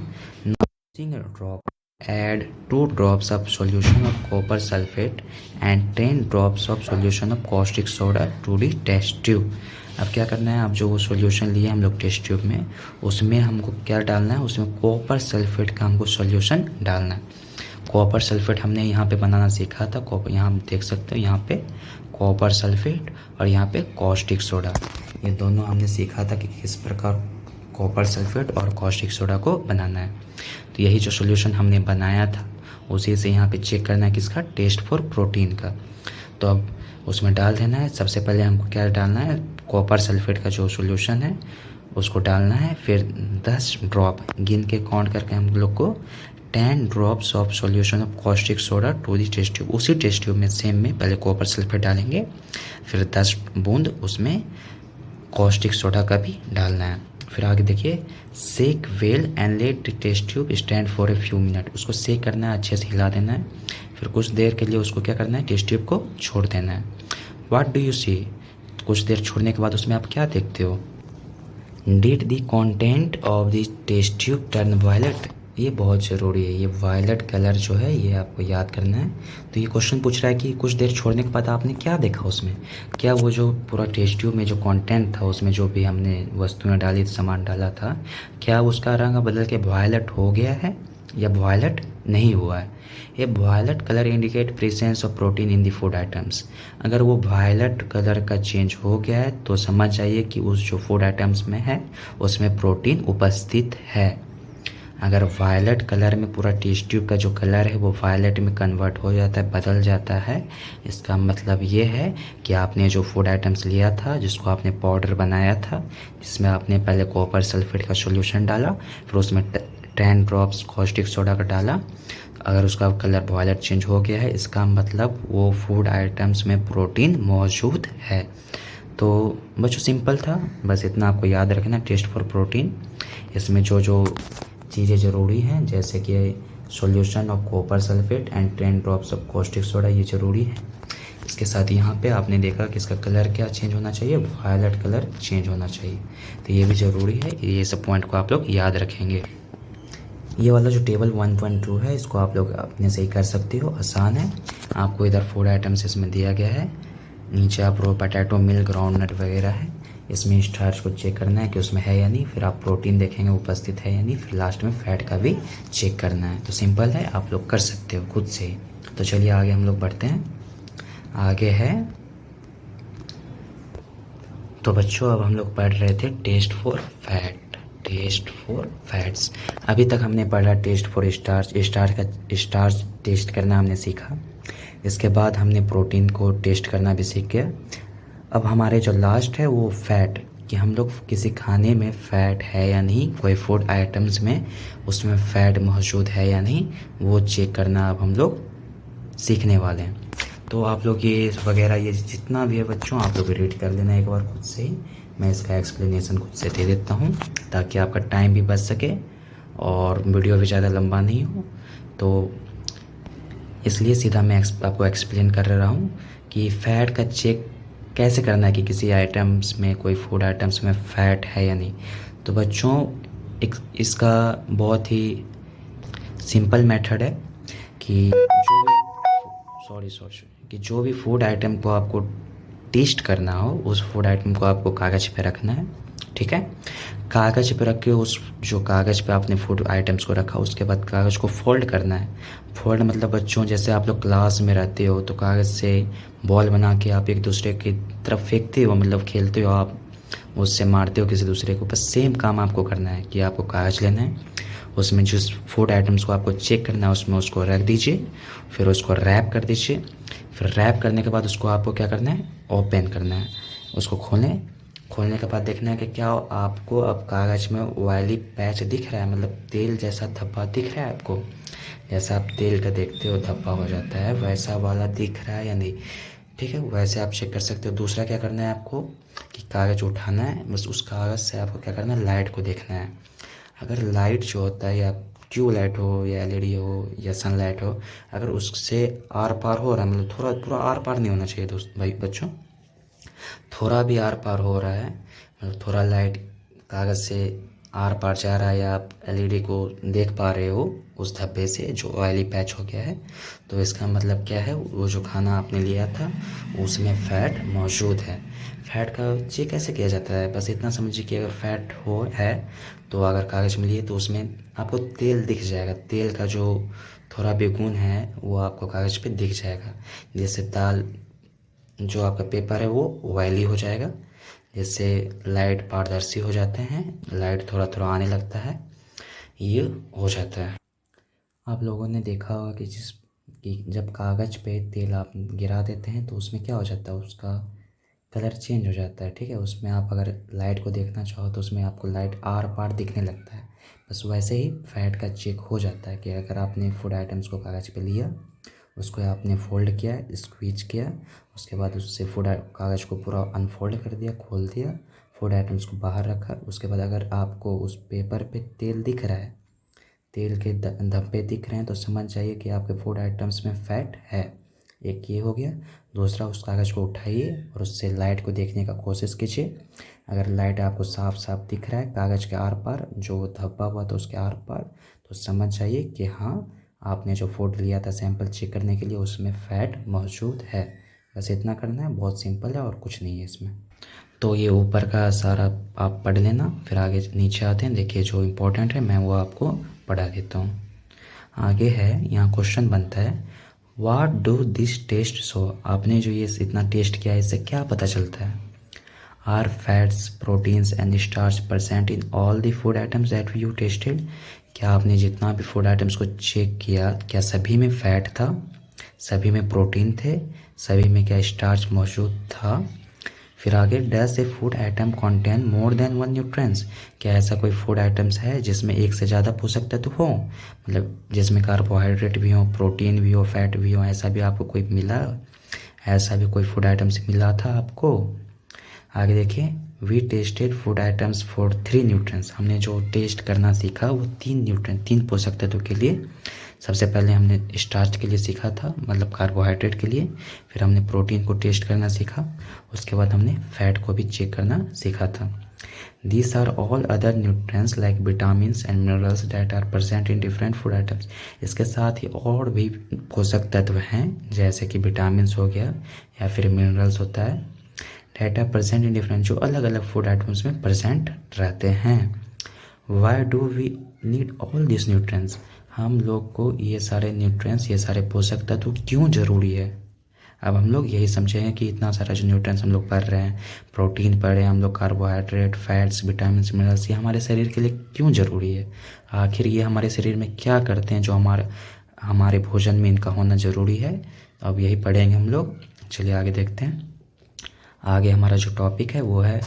drop add 2 drops of solution of copper sulphate and 10 drops of solution of caustic soda to the test tube. अब क्या करना है, आप जो वो सॉल्यूशन लिए हम लोग टेस्ट ट्यूब में, उसमें हमको क्या डालना है, उसमें कॉपर सल्फेट का हमको सॉल्यूशन डालना है। कॉपर सल्फेट हमने यहाँ पे बनाना सीखा था, कॉपर यहाँ देख सकते हो, यहाँ पे कॉपर सल्फेट और यहाँ पे कॉस्टिक सोडा, ये दोनों हमने सीखा था कि किस प्रकार कॉपर सल्फेट और कॉस्टिक सोडा को बनाना है। तो यही जो सॉल्यूशन हमने बनाया था उसी से यहाँ पे चेक करना है किसका, टेस्ट फॉर प्रोटीन का। तो अब उसमें डाल देना है। सबसे पहले हमको क्या डालना है, कॉपर सल्फेट का जो सॉल्यूशन है उसको डालना है, फिर 10 ड्रॉप गिन के काउंट करके हम लोग को 10 drops of solution of caustic soda to the test tube. उसी टेस्ट ट्यूब में सेम में पहले कॉपर सल्फेट डालेंगे, फिर 10 बूंद उसमें कॉस्टिक सोडा का भी डालना है। फिर आगे देखिए, shake well and let the test tube stand for a few minute. उसको सेक करना है, अच्छे से हिला देना है, फिर कुछ देर के लिए उसको क्या करना है, टेस्ट ट्यूब को छोड़ देना है। व्हाट डू यू सी, कुछ देर छोड़ने के बाद उसमें आप क्या देखते हो, did the content of the test tube turn violet. ये बहुत ज़रूरी है, ये वायलेट कलर जो है ये आपको याद करना है। तो ये क्वेश्चन पूछ रहा है कि कुछ देर छोड़ने के बाद आपने क्या देखा उसमें, क्या वो जो पूरा टेस्ट ट्यूब में जो कंटेंट था उसमें जो भी हमने वस्तुएं डाली, सामान डाला था, क्या उसका रंग बदल के वायलेट हो गया है या वायलेट नहीं हुआ है। ये violet colour indicate presence of protein in the food items. अगर वो वायलेट कलर का चेंज हो गया है तो समझ जाइए कि उस जो फूड आइटम्स में है उसमें प्रोटीन उपस्थित है। अगर वायलेट कलर में पूरा टेस्ट ट्यूब का जो कलर है वो वायलेट में कन्वर्ट हो जाता है, बदल जाता है, इसका मतलब ये है कि आपने जो फूड आइटम्स लिया था, जिसको आपने पाउडर बनाया था, जिसमें आपने पहले कॉपर सल्फेट का सॉल्यूशन डाला, फिर उसमें 10 ड्रॉप्स कॉस्टिक सोडा का डाला, अगर उसका कलर वायलेट चेंज हो गया है इसका मतलब वो फूड आइटम्स में प्रोटीन मौजूद है। तो बच्चों सिंपल था, बस इतना आपको याद रखना, टेस्ट फॉर प्रोटीन। इसमें जो जो चीज़ें ज़रूरी हैं जैसे कि solution of copper sulphate and 10 drops of caustic soda, ये ज़रूरी है। इसके साथ यहाँ पे आपने देखा कि इसका कलर क्या चेंज होना चाहिए, वायलेट कलर चेंज होना चाहिए, तो ये भी ज़रूरी है। ये सब पॉइंट को आप लोग याद रखेंगे। ये वाला जो टेबल 1.2 है इसको आप लोग अपने से ही कर सकते हो, आसान है। आपको इधर फूड आइटम्स इसमें दिया गया है, नीचे आप रो पोटैटो, मिल्क, ग्राउंडनट वगैरह है। इसमें स्टार्च को चेक करना है कि उसमें है या नहीं, फिर आप प्रोटीन देखेंगे उपस्थित है या नहीं, फिर लास्ट में फैट का भी चेक करना है। तो सिंपल है, आप लोग कर सकते हो खुद से ही। तो चलिए आगे हम लोग बढ़ते हैं। आगे है, तो बच्चों अब हम लोग पढ़ रहे थे test for fat, test for fats. अभी तक हमने पढ़ा test for starch, starch test करना हमने सीखा। इसके बाद हमने प्रोटीन को टेस्ट करना भी सीख गया। अब हमारे जो लास्ट है वो फैट, कि हम लोग किसी खाने में फ़ैट है या नहीं, कोई फूड आइटम्स में उसमें फ़ैट मौजूद है या नहीं, वो चेक करना अब हम लोग सीखने वाले हैं। तो आप लोग ये वगैरह ये जितना भी है बच्चों, आप लोग रीड कर लेना एक बार खुद से ही। मैं इसका एक्सप्लेनेशन खुद से दे देता हूँ ताकि आपका टाइम भी बच सके और वीडियो भी ज़्यादा लंबा नहीं हो। तो इसलिए सीधा मैं आपको एक्सप्लेन कर रहा हूँ कि फ़ैट का चेक कैसे करना है कि किसी आइटम्स में, कोई फूड आइटम्स में फ़ैट है या नहीं। तो बच्चों इसका बहुत ही सिंपल मेथड है कि जो भी फूड आइटम को आपको टेस्ट करना हो, उस फूड आइटम को आपको कागज़ पे रखना है, ठीक है। कागज़ पे रख के उस जो कागज़ पे आपने फूड आइटम्स को रखा, उसके बाद कागज़ को फोल्ड करना है। फोल्ड मतलब बच्चों जैसे आप लोग क्लास में रहते हो तो कागज़ से बॉल बना के आप एक दूसरे की तरफ फेंकते हो, मतलब खेलते हो, आप उससे मारते हो किसी दूसरे को। बस सेम काम आपको करना है कि आपको कागज़ लेना है, उसमें जिस फूड आइटम्स को आपको चेक करना है उसमें उसको रख दीजिए, फिर उसको रैप कर दीजिए। फिर रैप करने के बाद उसको आपको क्या करना है, ओपन करना है। उसको खोलने के बाद देखना है कि क्या आपको अब कागज़ में ऑयली पैच दिख रहा है, मतलब तेल जैसा धब्बा दिख रहा है आपको। जैसा आप तेल का देखते हो धब्बा हो जाता है, वैसा वाला दिख रहा है या नहीं, ठीक है। वैसे आप चेक कर सकते हो। दूसरा क्या करना है आपको कि कागज़ उठाना है, बस उस कागज़ से आपको क्या करना है, लाइट को देखना है। अगर लाइट जो होता है, या ट्यूब लाइट हो या एलईडी हो या सनलाइट हो, अगर उससे आर पार हो रहा है, मतलब थोड़ा पूरा आर पार नहीं होना चाहिए दोस्त भाई बच्चों, थोड़ा भी आर पार हो रहा है, मतलब थोड़ा लाइट कागज़ से आर पार जा रहा है, या आप एलईडी को देख पा रहे हो उस धब्बे से जो ऑयली पैच हो गया है, तो इसका मतलब क्या है, वो जो खाना आपने लिया था उसमें फ़ैट मौजूद है। फ़ैट का चेक कैसे किया जाता है, बस इतना समझिए कि अगर फ़ैट है तो अगर कागज़ में लिए तो उसमें आपको तेल दिख जाएगा। तेल का जो थोड़ा भी गुण है वो आपको कागज़ पे दिख जाएगा। जैसे दाल जो आपका पेपर है वो ऑयली हो जाएगा, जिससे लाइट पारदर्शी हो जाते हैं, लाइट थोड़ा थोड़ा आने लगता है, ये हो जाता है। आप लोगों ने देखा होगा कि जब कागज़ पे तेल आप गिरा देते हैं तो उसमें क्या हो जाता है, उसका कलर चेंज हो जाता है, ठीक है। उसमें आप अगर लाइट को देखना चाहो तो उसमें आपको लाइट आर पार दिखने लगता है। बस वैसे ही फ़ैट का चेक हो जाता है कि अगर आपने फूड आइटम्स को कागज़ पे लिया, उसको आपने फोल्ड किया, स्क्वीज किया, उसके बाद उससे कागज़ को पूरा अनफोल्ड कर दिया, खोल दिया, फूड आइटम्स को बाहर रखा। उसके बाद अगर आपको उस पेपर पे तेल दिख रहा है, तेल के धब्बे दिख रहे हैं, तो समझ जाइए कि आपके फूड आइटम्स में फ़ैट है। एक ये हो गया। दूसरा, उस कागज़ को उठाइए और उससे लाइट को देखने का कोशिश कीजिए। अगर लाइट आपको साफ साफ दिख रहा है कागज़ के आर पार, जो धब्बा हुआ था उसके आर पार, तो समझ जाइए कि हाँ, आपने जो फूड लिया था सैंपल चेक करने के लिए उसमें फ़ैट मौजूद है। बस इतना करना है, बहुत सिंपल है और कुछ नहीं है इसमें। तो ये ऊपर का सारा आप पढ़ लेना, फिर आगे नीचे आते हैं। देखिए जो इम्पोर्टेंट है मैं वो आपको पढ़ा देता हूँ। आगे है, यहाँ क्वेश्चन बनता है, what do this test show. आपने जो ये इतना टेस्ट किया है इससे क्या पता चलता है। Are fats, proteins and starch percent in all the food items that you tested. क्या आपने जितना भी फूड आइटम्स को चेक किया, क्या सभी में फ़ैट था, सभी में प्रोटीन थे, सभी में क्या स्टार्च मौजूद था। फिर आगे, does a food atom contain more than one nutrients. क्या ऐसा कोई फूड आइटम्स है जिसमें एक से ज़्यादा पोषक तत्व हो, मतलब जिसमें कार्बोहाइड्रेट भी हो, प्रोटीन भी हो, फैट भी हो, ऐसा भी आपको कोई मिला, ऐसा भी कोई फूड आइटम्स मिला था आपको। आगे देखिए, we tested food items for 3 nutrients. हमने जो टेस्ट करना सीखा वो 3 पोषक तत्वों के लिए। सबसे पहले हमने स्टार्च के लिए सीखा था, मतलब कार्बोहाइड्रेट के लिए। फिर हमने प्रोटीन को टेस्ट करना सीखा। उसके बाद हमने फैट को भी चेक करना सीखा था। These are all other nutrients like vitamins and minerals that are present in different food items। इसके साथ ही और भी पोषक तत्व हैं जैसे कि विटामिन्स हो गया या फिर मिनरल्स होता है, that are present in different, जो अलग अलग फूड आइटम्स में प्रेजेंट रहते हैं। Why do we need all these nutrients? हम लोग को ये सारे न्यूट्रिएंट्स, ये सारे पोषक तत्व क्यों ज़रूरी है? अब हम लोग यही समझेंगे कि इतना सारा जो न्यूट्रिएंट्स हम लोग पढ़ रहे हैं, प्रोटीन पढ़ रहे हैं हम लोग, कार्बोहाइड्रेट, फैट्स, विटामिन, मिनरल्स, ये हमारे शरीर के लिए क्यों ज़रूरी है? आखिर ये हमारे शरीर में क्या करते हैं जो हमारे भोजन में इनका होना ज़रूरी है? अब यही पढ़ेंगे हम लोग। चलिए आगे देखते हैं। आगे हमारा जो टॉपिक है वो है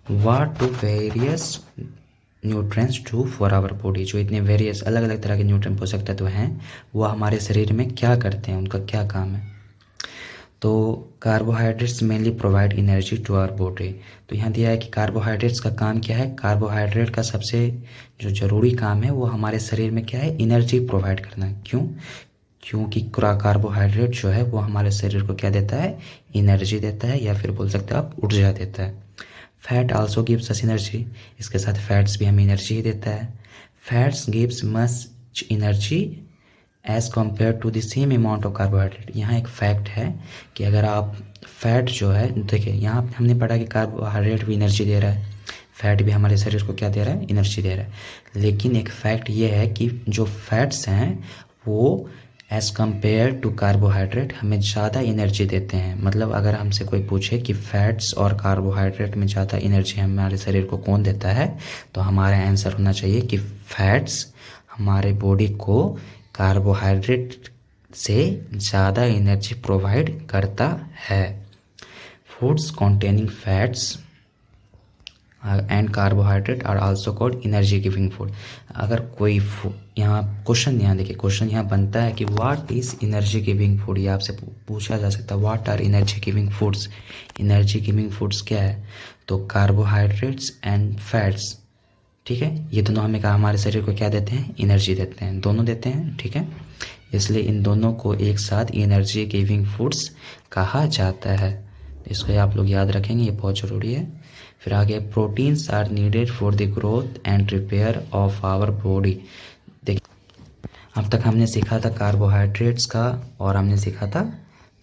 what do various nutrients do for our body. जो इतने वेरियस अलग अलग तरह के न्यूट्रिएंट पोषक तत्व हैं वो हमारे शरीर में क्या करते हैं, उनका क्या काम है? तो carbohydrates mainly provide energy to our body. तो यहाँ दिया है कि कार्बोहाइड्रेट्स का काम क्या है। कार्बोहाइड्रेट का सबसे जो ज़रूरी काम है वो हमारे शरीर में क्या है, एनर्जी प्रोवाइड करना। क्यों? क्योंकि कार्बोहाइड्रेट जो है वो हमारे शरीर को क्या देता है, एनर्जी देता है, या फिर बोल सकते हो आप ऊर्जा देता है। Fat also gives us energy. इसके साथ फैट्स भी हमें एनर्जी ही देता है। Fats gives much energy as compare to the same amount of carbohydrate. यहाँ एक फैक्ट है कि अगर आप फैट जो है, देखिए यहाँ हमने पढ़ा कि कार्बोहाइड्रेट भी एनर्जी दे रहा है, फैट भी हमारे शरीर को क्या दे रहा है, एनर्जी दे रहा है। लेकिन एक फैक्ट ये है कि जो फैट्स हैं वो एज़ कम्पेयर टू कार्बोहाइड्रेट हमें ज़्यादा एनर्जी देते हैं। मतलब अगर हमसे कोई पूछे कि फैट्स और कार्बोहाइड्रेट में ज़्यादा एनर्जी हमारे शरीर को कौन देता है, तो हमारा आंसर होना चाहिए कि फैट्स हमारे बॉडी को कार्बोहाइड्रेट से ज़्यादा एनर्जी प्रोवाइड करता है। Foods containing fats and carbohydrate are also called energy giving food. अगर कोई यहाँ क्वेश्चन, यहाँ देखिए क्वेश्चन यहाँ बनता है कि what is energy giving food. ये आपसे पूछा जा सकता है what are energy giving foods. Energy giving foods क्या है? तो कार्बोहाइड्रेट्स एंड फैट्स, ठीक है, ये दोनों हमें हमारे शरीर को क्या देते हैं, एनर्जी देते हैं, दोनों देते हैं, ठीक है। इसलिए इन दोनों को एक साथ एनर्जी गिविंग फूड्स कहा जाता है। इसको आप लोग याद रखेंगे, ये बहुत ज़रूरी है। फिर आगे proteins are needed for the growth and repair of our body. देखिए अब तक हमने सीखा था कार्बोहाइड्रेट्स का और हमने सीखा था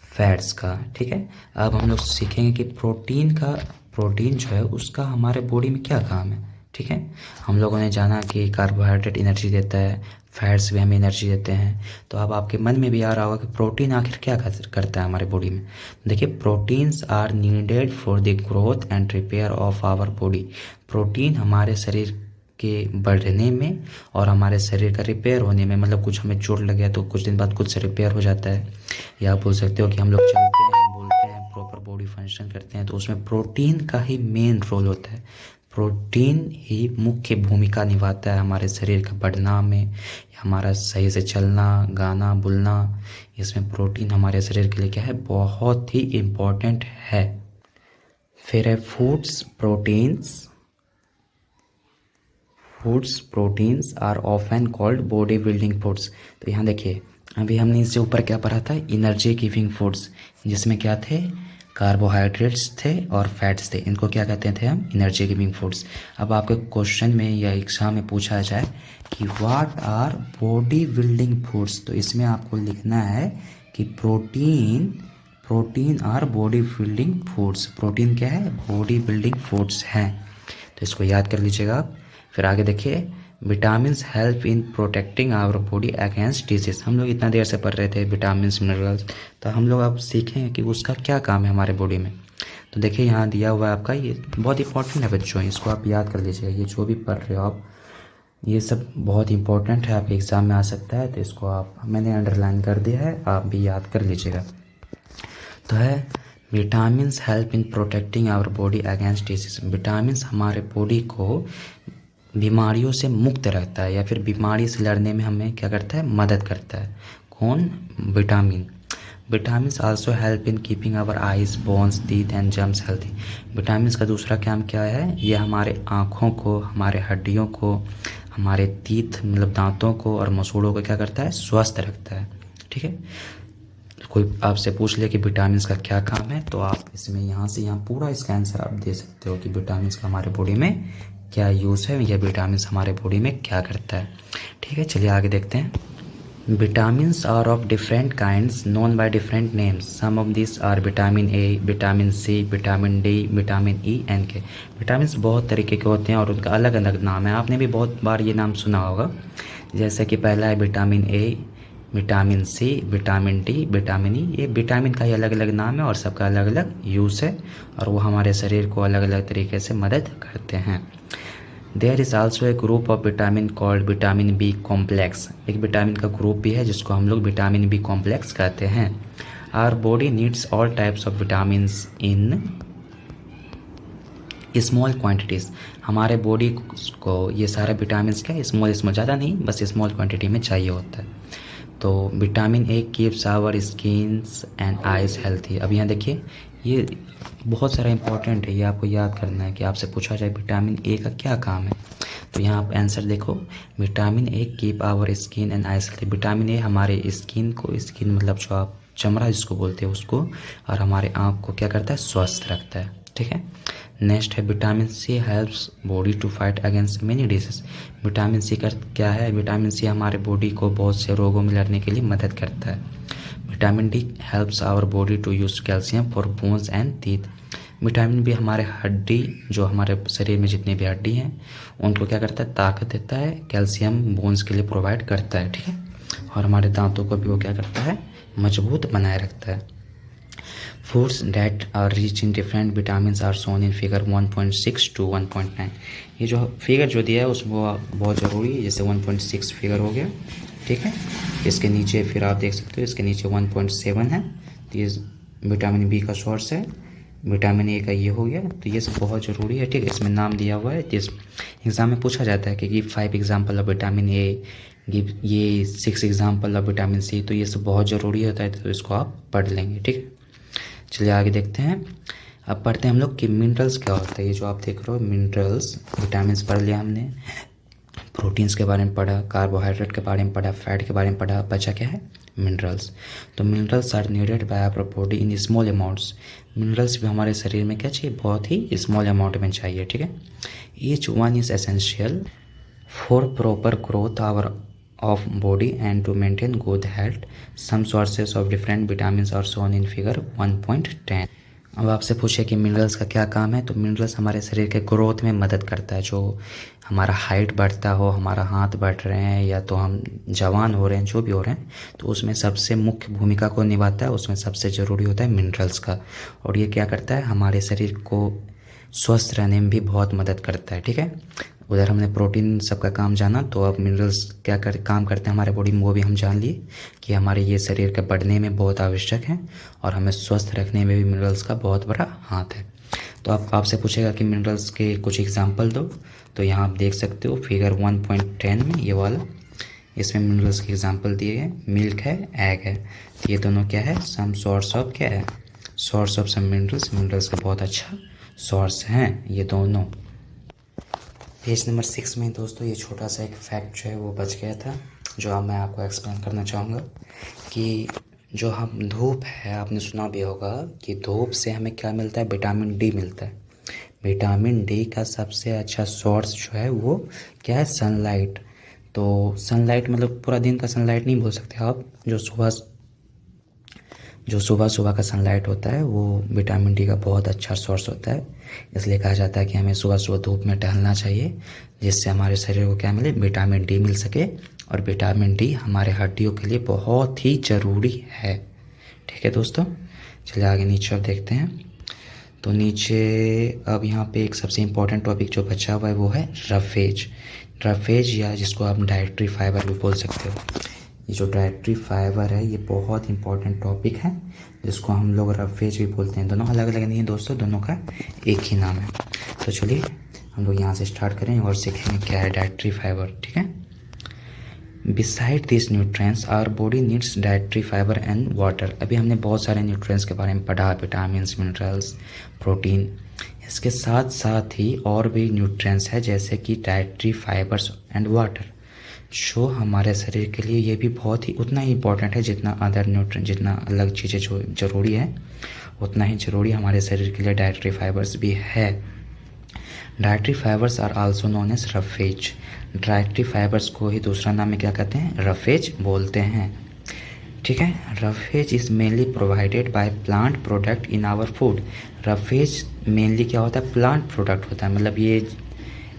फैट्स का, ठीक है। अब हम लोग सीखेंगे कि प्रोटीन जो है उसका हमारे बॉडी में क्या काम है, ठीक है। हम लोगों ने जाना कि कार्बोहाइड्रेट एनर्जी देता है, फैट्स भी हमें एनर्जी देते हैं। तो अब आपके मन में भी आ रहा होगा कि प्रोटीन आखिर क्या करता है हमारे बॉडी में। देखिए proteins are needed for the growth and repair of our body. Protein हमारे शरीर के बढ़ने में और हमारे शरीर का रिपेयर होने में, मतलब कुछ हमें चोट लग गया तो कुछ दिन बाद खुद से रिपेयर हो जाता है, या आप बोल सकते हो कि हम लोग चलते हैं, बोलते हैं, प्रॉपर बॉडी फंक्शन करते हैं, तो उसमें प्रोटीन का ही मेन रोल होता है। प्रोटीन ही मुख्य भूमिका निभाता है हमारे शरीर का बढ़ना में, हमारा सही से चलना, गाना, बोलना। इसमें प्रोटीन हमारे शरीर के लिए क्या है, बहुत ही इम्पोर्टेंट है। फिर है foods proteins are often called body building foods. तो यहाँ देखिए अभी हमने इससे ऊपर क्या पढ़ा था, एनर्जी गिविंग फूड्स, जिसमें क्या थे, कार्बोहाइड्रेट्स थे और फैट्स थे। इनको क्या कहते थे हम, एनर्जी गिविंग फूड्स। अब आपके क्वेश्चन में या एग्जाम में पूछा जाए कि what our body building foods, तो इसमें आपको लिखना है कि protein our body building foods. Protein क्या है, बॉडी बिल्डिंग फूड्स हैं, तो इसको याद कर लीजिएगा आप। फिर आगे देखिए vitamins help in protecting our body against disease. हम लोग इतना देर से पढ़ रहे थे विटामिन्स, मिनरल्स, तो हम लोग अब सीखें कि उसका क्या काम है हमारे बॉडी में। तो देखिए यहाँ दिया हुआ है आपका, ये बहुत इंपॉर्टेंट है बच्चों, इसको आप याद कर लीजिएगा। ये जो भी पढ़ रहे हो आप, ये सब बहुत इंपॉर्टेंट है, आपके एग्ज़ाम में आ सकता है, तो इसको मैंने अंडरलाइन कर दिया है, आप भी याद कर लीजिएगा। तो है vitamins help in protecting our body against disease. Vitamins हमारे बॉडी को बीमारियों से मुक्त रखता है, या फिर बीमारी से लड़ने में हमें क्या करता है, मदद करता है। कौन, vitamin. Vitamins also help in keeping our eyes, bones, teeth and gums healthy. Vitamins का दूसरा काम क्या है, ये हमारे आँखों को, हमारे हड्डियों को, हमारे टीथ मतलब दांतों को और मसूड़ों को क्या करता है, स्वस्थ रखता है। ठीक है, कोई आपसे पूछ ले कि विटामिन्स का क्या काम है, तो आप इसमें यहाँ से यहाँ पूरा इसका आंसर आप दे सकते हो कि विटामिन्स का हमारे बॉडी में क्या यूज़ है या विटामिन्स हमारे बॉडी में क्या करता है। ठीक है, चलिए आगे देखते हैं। Vitamins are of different kinds known by different names. Some of these are vitamin A, vitamin C, vitamin D, vitamin E and K. Vitamins बहुत तरीके के होते हैं और उनका अलग अलग नाम है। आपने भी बहुत बार ये नाम सुना होगा, जैसे कि पहला है vitamin A, vitamin C, vitamin D, vitamin E. ये विटामिन का ही अलग अलग नाम है और सबका अलग अलग यूज़ है और वो हमारे शरीर को अलग अलग तरीके से मदद करते हैं। There is also a group of vitamin called vitamin B complex. एक विटामिन का ग्रुप भी है जिसको हम लोग विटामिन बी कॉम्प्लेक्स कहते हैं। Our body needs all types of vitamins in small quantities. हमारे बॉडी को ये सारे विटामिन्स क्या, स्मॉल ज़्यादा नहीं, बस स्मॉल क्वांटिटी में चाहिए होता है। तो vitamin A keeps our skins and eyes healthy. अब यहाँ देखिए, ये बहुत सारा इंपॉर्टेंट है, ये आपको याद करना है कि आपसे पूछा जाए विटामिन ए का क्या काम है, तो यहाँ आप आंसर देखो, vitamin A keep our skin and eyes healthy. Vitamin A हमारे स्किन को, स्किन मतलब जो आप चमड़ा जिसको बोलते हैं उसको, और हमारे आँख को क्या करता है, स्वस्थ रखता है। ठीक है, नेक्स्ट है vitamin C helps body to fight against many disease. Vitamin C का क्या है, विटामिन सी हमारे बॉडी को बहुत से रोगों में लड़ने के लिए मदद करता है। Vitamin D helps our body to use calcium for bones and teeth. Vitamin B हमारे हड्डी, जो हमारे शरीर में जितनी भी हड्डी हैं उनको क्या करता है, ताकत देता है, कैल्शियम बोन्स के लिए प्रोवाइड करता है। ठीक है, और हमारे दांतों को भी वो क्या करता है, मजबूत बनाए रखता है। Foods that are rich in different vitamins are shown in figure 1.6 to 1.9। ये जो फिगर जो दिया है उसमें बहुत ज़रूरी है, जैसे 1.6 फिगर हो गया। ठीक है, इसके नीचे फिर आप देख सकते हो, इसके नीचे 1.7 है, तो ये विटामिन बी का सोर्स है। विटामिन ए का ये हो गया, तो ये सब बहुत ज़रूरी है। ठीक है, इसमें नाम दिया हुआ है, इस एग्ज़ाम में पूछा जाता है कि give 5 example of vitamin A, give ये 6 एग्जाम्पल ऑफ विटामिन सी, तो ये सब बहुत ज़रूरी होता है, तो इसको आप पढ़ लेंगे। ठीक है, चलिए आगे देखते हैं। अब पढ़ते हैं हम लोग कि मिनरल्स क्या होता है। ये जो आप देख रहे हो मिनरल्स, विटामिन्स पढ़ लिया हमने, प्रोटीन्स के बारे में पढ़ा, कार्बोहाइड्रेट के बारे में पढ़ा, फैट के बारे में पढ़ा, बचा क्या है, मिनरल्स। तो minerals are needed by our body in small amounts. Minerals भी हमारे शरीर में क्या चाहिए, बहुत ही स्मॉल अमाउंट में चाहिए। ठीक है, each one is essential for proper growth our of body and to maintain good health. Some sources of different vitamins are shown in figure 1.10। अब आपसे पूछे कि मिनरल्स का क्या काम है, तो मिनरल्स हमारे शरीर के ग्रोथ में मदद करता है। जो हमारा हाइट बढ़ता हो, हमारा हाथ बढ़ रहे हैं या तो हम जवान हो रहे हैं, जो भी हो रहे हैं, तो उसमें सबसे मुख्य भूमिका को निभाता है, उसमें सबसे ज़रूरी होता है मिनरल्स का। और ये क्या करता है, हमारे शरीर को स्वस्थ रहने में भी बहुत मदद करता है। ठीक है, उधर हमने प्रोटीन सबका काम जाना, तो अब मिनरल्स क्या काम करते हैं हमारे बॉडी में, वो भी हम जान लिए कि हमारे ये शरीर के बढ़ने में बहुत आवश्यक है और हमें स्वस्थ रखने में भी मिनरल्स का बहुत बड़ा हाथ है। तो आपसे पूछेगा कि मिनरल्स के कुछ एग्जांपल दो, तो यहाँ आप देख सकते हो फिगर 1.10 में ये वाला, इसमें मिनरल्स के एग्जांपल दिए हैं। मिल्क है, एग है, तो ये दोनों क्या है, सम सोर्स ऑफ क्या है, source of some minerals. Minerals का बहुत अच्छा सोर्स हैं ये दोनों। पेज नंबर 6 में दोस्तों ये छोटा सा एक फैक्ट जो है वो बच गया था, जो अब मैं आपको एक्सप्लेन करना चाहूँगा कि जो हम धूप है, आपने सुना भी होगा कि धूप से हमें क्या मिलता है, विटामिन डी मिलता है। विटामिन डी का सबसे अच्छा सोर्स जो है वो क्या है, सनलाइट। तो सनलाइट मतलब पूरा दिन का सनलाइट नहीं बोल सकते आप, जो सुबह का सनलाइट होता है वो विटामिन डी का बहुत अच्छा सोर्स होता है। इसलिए कहा जाता है कि हमें सुबह सुबह धूप में टहलना चाहिए, जिससे हमारे शरीर को क्या मिले, विटामिन डी मिल सके। और विटामिन डी हमारे हड्डियों के लिए बहुत ही ज़रूरी है। ठीक है दोस्तों, चलिए आगे नीचे अब देखते हैं। तो नीचे अब यहाँ पे एक सबसे इम्पोर्टेंट टॉपिक जो बचा हुआ है वो है रफेज। रफेज या जिसको आप डाइटरी फाइबर भी बोल सकते हो। ये जो डाइटरी फाइबर है ये बहुत इंपॉर्टेंट टॉपिक है, जिसको हम लोग रफेज भी बोलते हैं। दोनों अलग अलग नहीं है दोस्तों, दोनों का एक ही नाम है। तो चलिए हम लोग यहाँ से स्टार्ट करें और सीखेंगे क्या है डाइटरी फाइबर। ठीक है, beside this nutrients our body needs dietary fibre and water. अभी हमने बहुत सारे न्यूट्रिएंट्स के बारे में पढ़ा, विटामिन्स, मिनरल्स, प्रोटीन। इसके साथ साथ ही और भी न्यूट्रिएंट्स है जैसे कि डाइटरी फाइबर्स एंड वाटर, जो हमारे शरीर के लिए ये भी बहुत ही उतना ही इम्पोर्टेंट है जितना अदर न्यूट्रिएंट, जितना अलग चीज़ें जो ज़रूरी है उतना ही ज़रूरी हमारे शरीर के लिए डाइटरी फाइबर्स भी है। Dietary fibres are also known as roughage. Dietary fibres को ही दूसरा नाम में क्या कहते हैं, रफेज बोलते हैं। ठीक है, roughage is mainly provided by plant product in our food. Roughage mainly क्या होता है, प्लांट प्रोडक्ट होता है, मतलब ये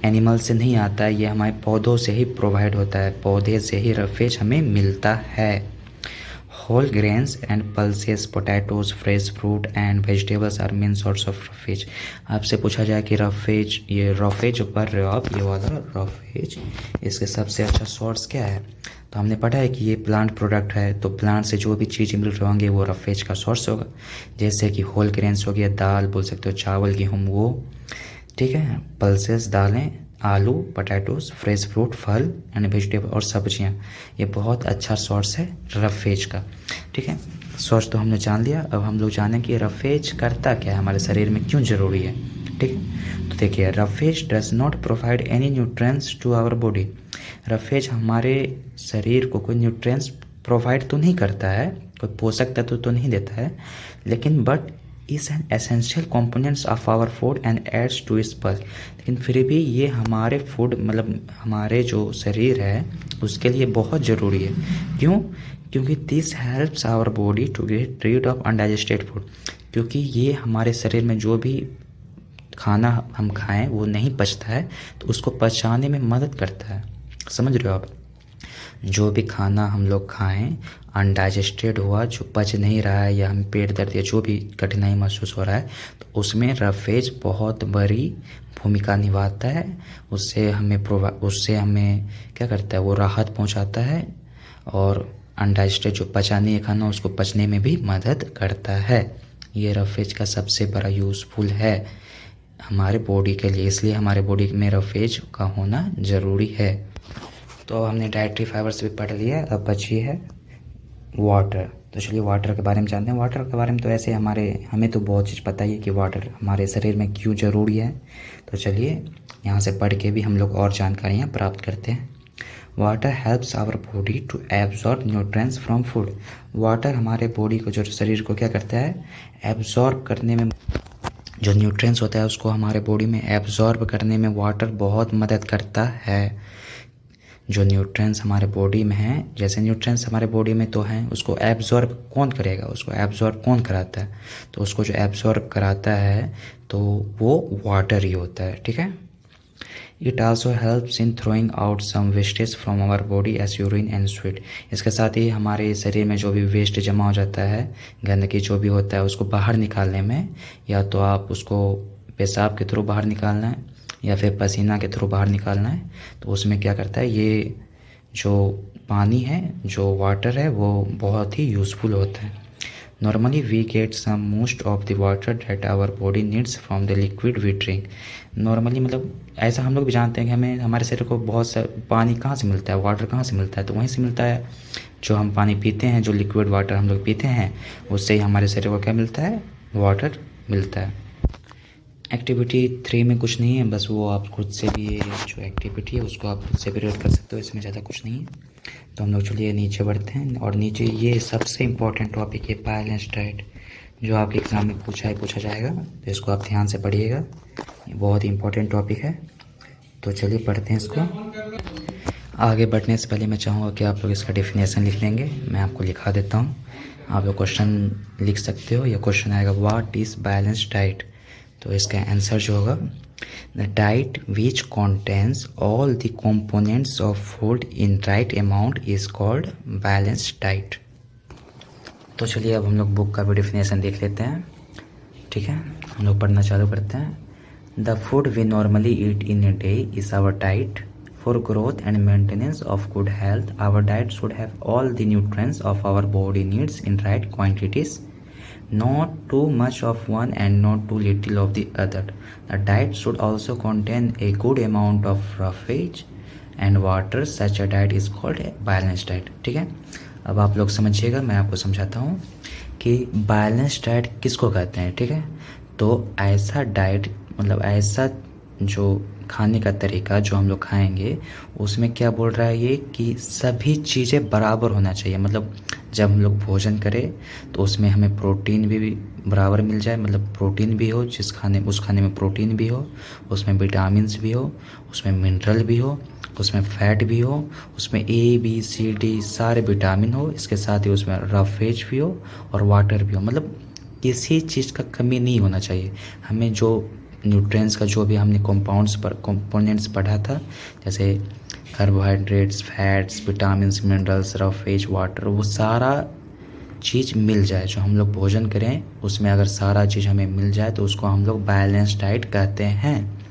एनिमल से नहीं आता है, ये हमारे पौधों से ही प्रोवाइड होता है, पौधे से ही रफेज हमें मिलता है। Whole grains and pulses, potatoes, fresh fruit and vegetables are main source of roughage. आपसे पूछा जाए कि रफेज, ये रफेज जो पढ़ रहे हो आप, ये वाला रफेज, इसके सबसे अच्छा सोर्स क्या है? तो हमने पढ़ा है कि ये प्लांट प्रोडक्ट है, तो प्लांट से जो भी चीज़ मिल रहे होंगे वो रफेज का सोर्स होगा। जैसे कि होल ग्रेन्स हो गया, दाल बोल सकते हो, चावल, गेहूँ, वो। ठीक है, पल्सेस दालें, आलू, पोटैटोज, फ्रेश फ्रूट, फल एंड वेजिटेबल और सब्जियां, ये बहुत अच्छा सोर्स है रफेज का। ठीक है, सोर्स तो हमने जान लिया। अब हम लोग जानें कि रफेज करता क्या है, हमारे शरीर में क्यों ज़रूरी है। ठीक है, तो देखिए, roughage does not provide any nutrients to our body. Roughage हमारे शरीर को कोई न्यूट्रिएंट्स प्रोवाइड तो नहीं करता है, कोई पोषक तत्व तो नहीं देता है, लेकिन but is an essential components of our food and aids to its pulse. लेकिन फिर भी ये हमारे फूड, मतलब हमारे जो शरीर है उसके लिए बहुत ज़रूरी है। क्यों? क्योंकि this helps our body to get rid of undigested food. क्योंकि ये हमारे शरीर में जो भी खाना हम खाएं वो नहीं पचता है, तो उसको पचाने में मदद करता है। समझ रहे हो आप? जो भी खाना हम लोग खाएं अनडाइजेस्टेड हुआ, जो पच नहीं रहा है, या हम पेट दर्द या जो भी कठिनाई महसूस हो रहा है, तो उसमें रफेज बहुत बड़ी भूमिका निभाता है। उससे हमें क्या करता है, वो राहत पहुंचाता है, और अनडाइजेस्टेड जो पचा नहीं है खाना उसको पचने में भी मदद करता है। ये रफेज का सबसे बड़ा यूज़फुल है हमारे बॉडी के लिए, इसलिए हमारे बॉडी में रफेज का होना ज़रूरी है। तो हमने डाइटरी फाइबर्स भी पढ़ लिया, अब बची है वाटर। तो चलिए वाटर के बारे में जानते हैं। वाटर के बारे में तो ऐसे हमें तो बहुत चीज़ पता ही है कि वाटर हमारे शरीर में क्यों ज़रूरी है। तो चलिए यहाँ से पढ़ के भी हम लोग और जानकारियाँ प्राप्त करते हैं। Water helps our body to absorb nutrients from food. Water हमारे बॉडी को, जो शरीर को क्या करता है, एब्जॉर्ब करने में, जो न्यूट्रिएंट्स होता है उसको हमारे बॉडी में एब्जॉर्ब करने में वाटर बहुत मदद करता है। जो न्यूट्रिएंट्स हमारे बॉडी में हैं, जैसे न्यूट्रिएंट्स हमारे बॉडी में तो हैं, उसको एब्जॉर्ब कौन करेगा, उसको एब्जॉर्ब कौन कराता है? तो उसको जो एब्जॉर्ब कराता है तो वो वाटर ही होता है। ठीक है, it also helps in throwing out some wastage from our body as urine and sweat. इसके साथ ही हमारे शरीर में जो भी वेस्ट जमा हो जाता है, गंदगी जो भी होता है, उसको बाहर निकालने में, या तो आप उसको पेशाब के थ्रू बाहर निकालना है या फिर पसीना के थ्रू बाहर निकालना है, तो उसमें क्या करता है, ये जो पानी है, जो वाटर है, वो बहुत ही यूज़फुल होता है। Normally we get some most of the water that our body needs from the liquid we drink. Normally मतलब ऐसा हम लोग भी जानते हैं कि हमें, हमारे शरीर को बहुत सा पानी कहाँ से मिलता है, वाटर कहाँ से मिलता है, तो वहीं से मिलता है। जो हम पानी पीते हैं, जो लिक्विड वाटर हम लोग पीते हैं, उससे ही हमारे शरीर को क्या मिलता है, वाटर मिलता है। एक्टिविटी 3 में कुछ नहीं है, बस वो आप खुद से भी, जो एक्टिविटी है उसको आप खुद से भी रीड कर सकते हो, इसमें ज़्यादा कुछ नहीं है। तो हम लोग चलिए नीचे बढ़ते हैं, और नीचे ये सबसे इम्पोर्टेंट टॉपिक है बैलेंस डाइट, जो आपके एग्ज़ाम में पूछा जाएगा, तो इसको आप ध्यान से पढ़िएगा, ये बहुत ही इम्पोर्टेंट टॉपिक है। तो चलिए पढ़ते हैं इसको। आगे बढ़ने से पहले मैं चाहूँगा कि आप लोग इसका डेफिनेशन लिख लेंगे, मैं आपको लिखा देता हूँ, आप लोग क्वेश्चन लिख सकते हो। या क्वेश्चन आएगा, व्हाट इज़ बैलेंस डाइट, तो इसका आंसर जो होगा, the diet which contains all the components of food in right amount is called balanced diet. तो चलिए अब हम लोग बुक का भी डेफिनेशन देख लेते हैं। ठीक है, हम लोग पढ़ना चालू करते हैं। The food we normally eat in a day is our diet for growth and maintenance of good health. Our diet should have all the nutrients of our body needs in right quantities, not too much of one and not too little of the other. The diet should also contain a good amount of roughage, and water, such a diet is called a balanced diet। ठीक है, अब आप लोग समझिएगा, मैं आपको समझाता हूँ कि बैलेंस्ड डाइट किसको कहते हैं। ठीक है, तो ऐसा डाइट मतलब ऐसा जो खाने का तरीका जो हम लोग खाएंगे उसमें क्या बोल रहा है ये कि सभी चीज़ें बराबर होना चाहिए। मतलब जब हम लोग भोजन करें तो उसमें हमें प्रोटीन भी बराबर मिल जाए, मतलब प्रोटीन भी हो, उस खाने में प्रोटीन भी हो, उसमें विटामिन्स भी हो, उसमें मिनरल भी हो, उसमें फैट भी हो, उसमें A B C D सारे विटामिन हो, इसके साथ ही उसमें रफ वेज भी हो और वाटर भी हो। मतलब किसी चीज़ का कमी नहीं होना चाहिए। हमें जो न्यूट्रिएंट्स का जो भी हमने कंपोनेंट्स पढ़ा था, जैसे carbohydrates, fats, vitamins, minerals, roughage, water, वो सारा चीज़ मिल जाए जो हम लोग भोजन करें उसमें अगर सारा चीज़ हमें मिल जाए तो उसको हम लोग बैलेंस डाइट कहते हैं।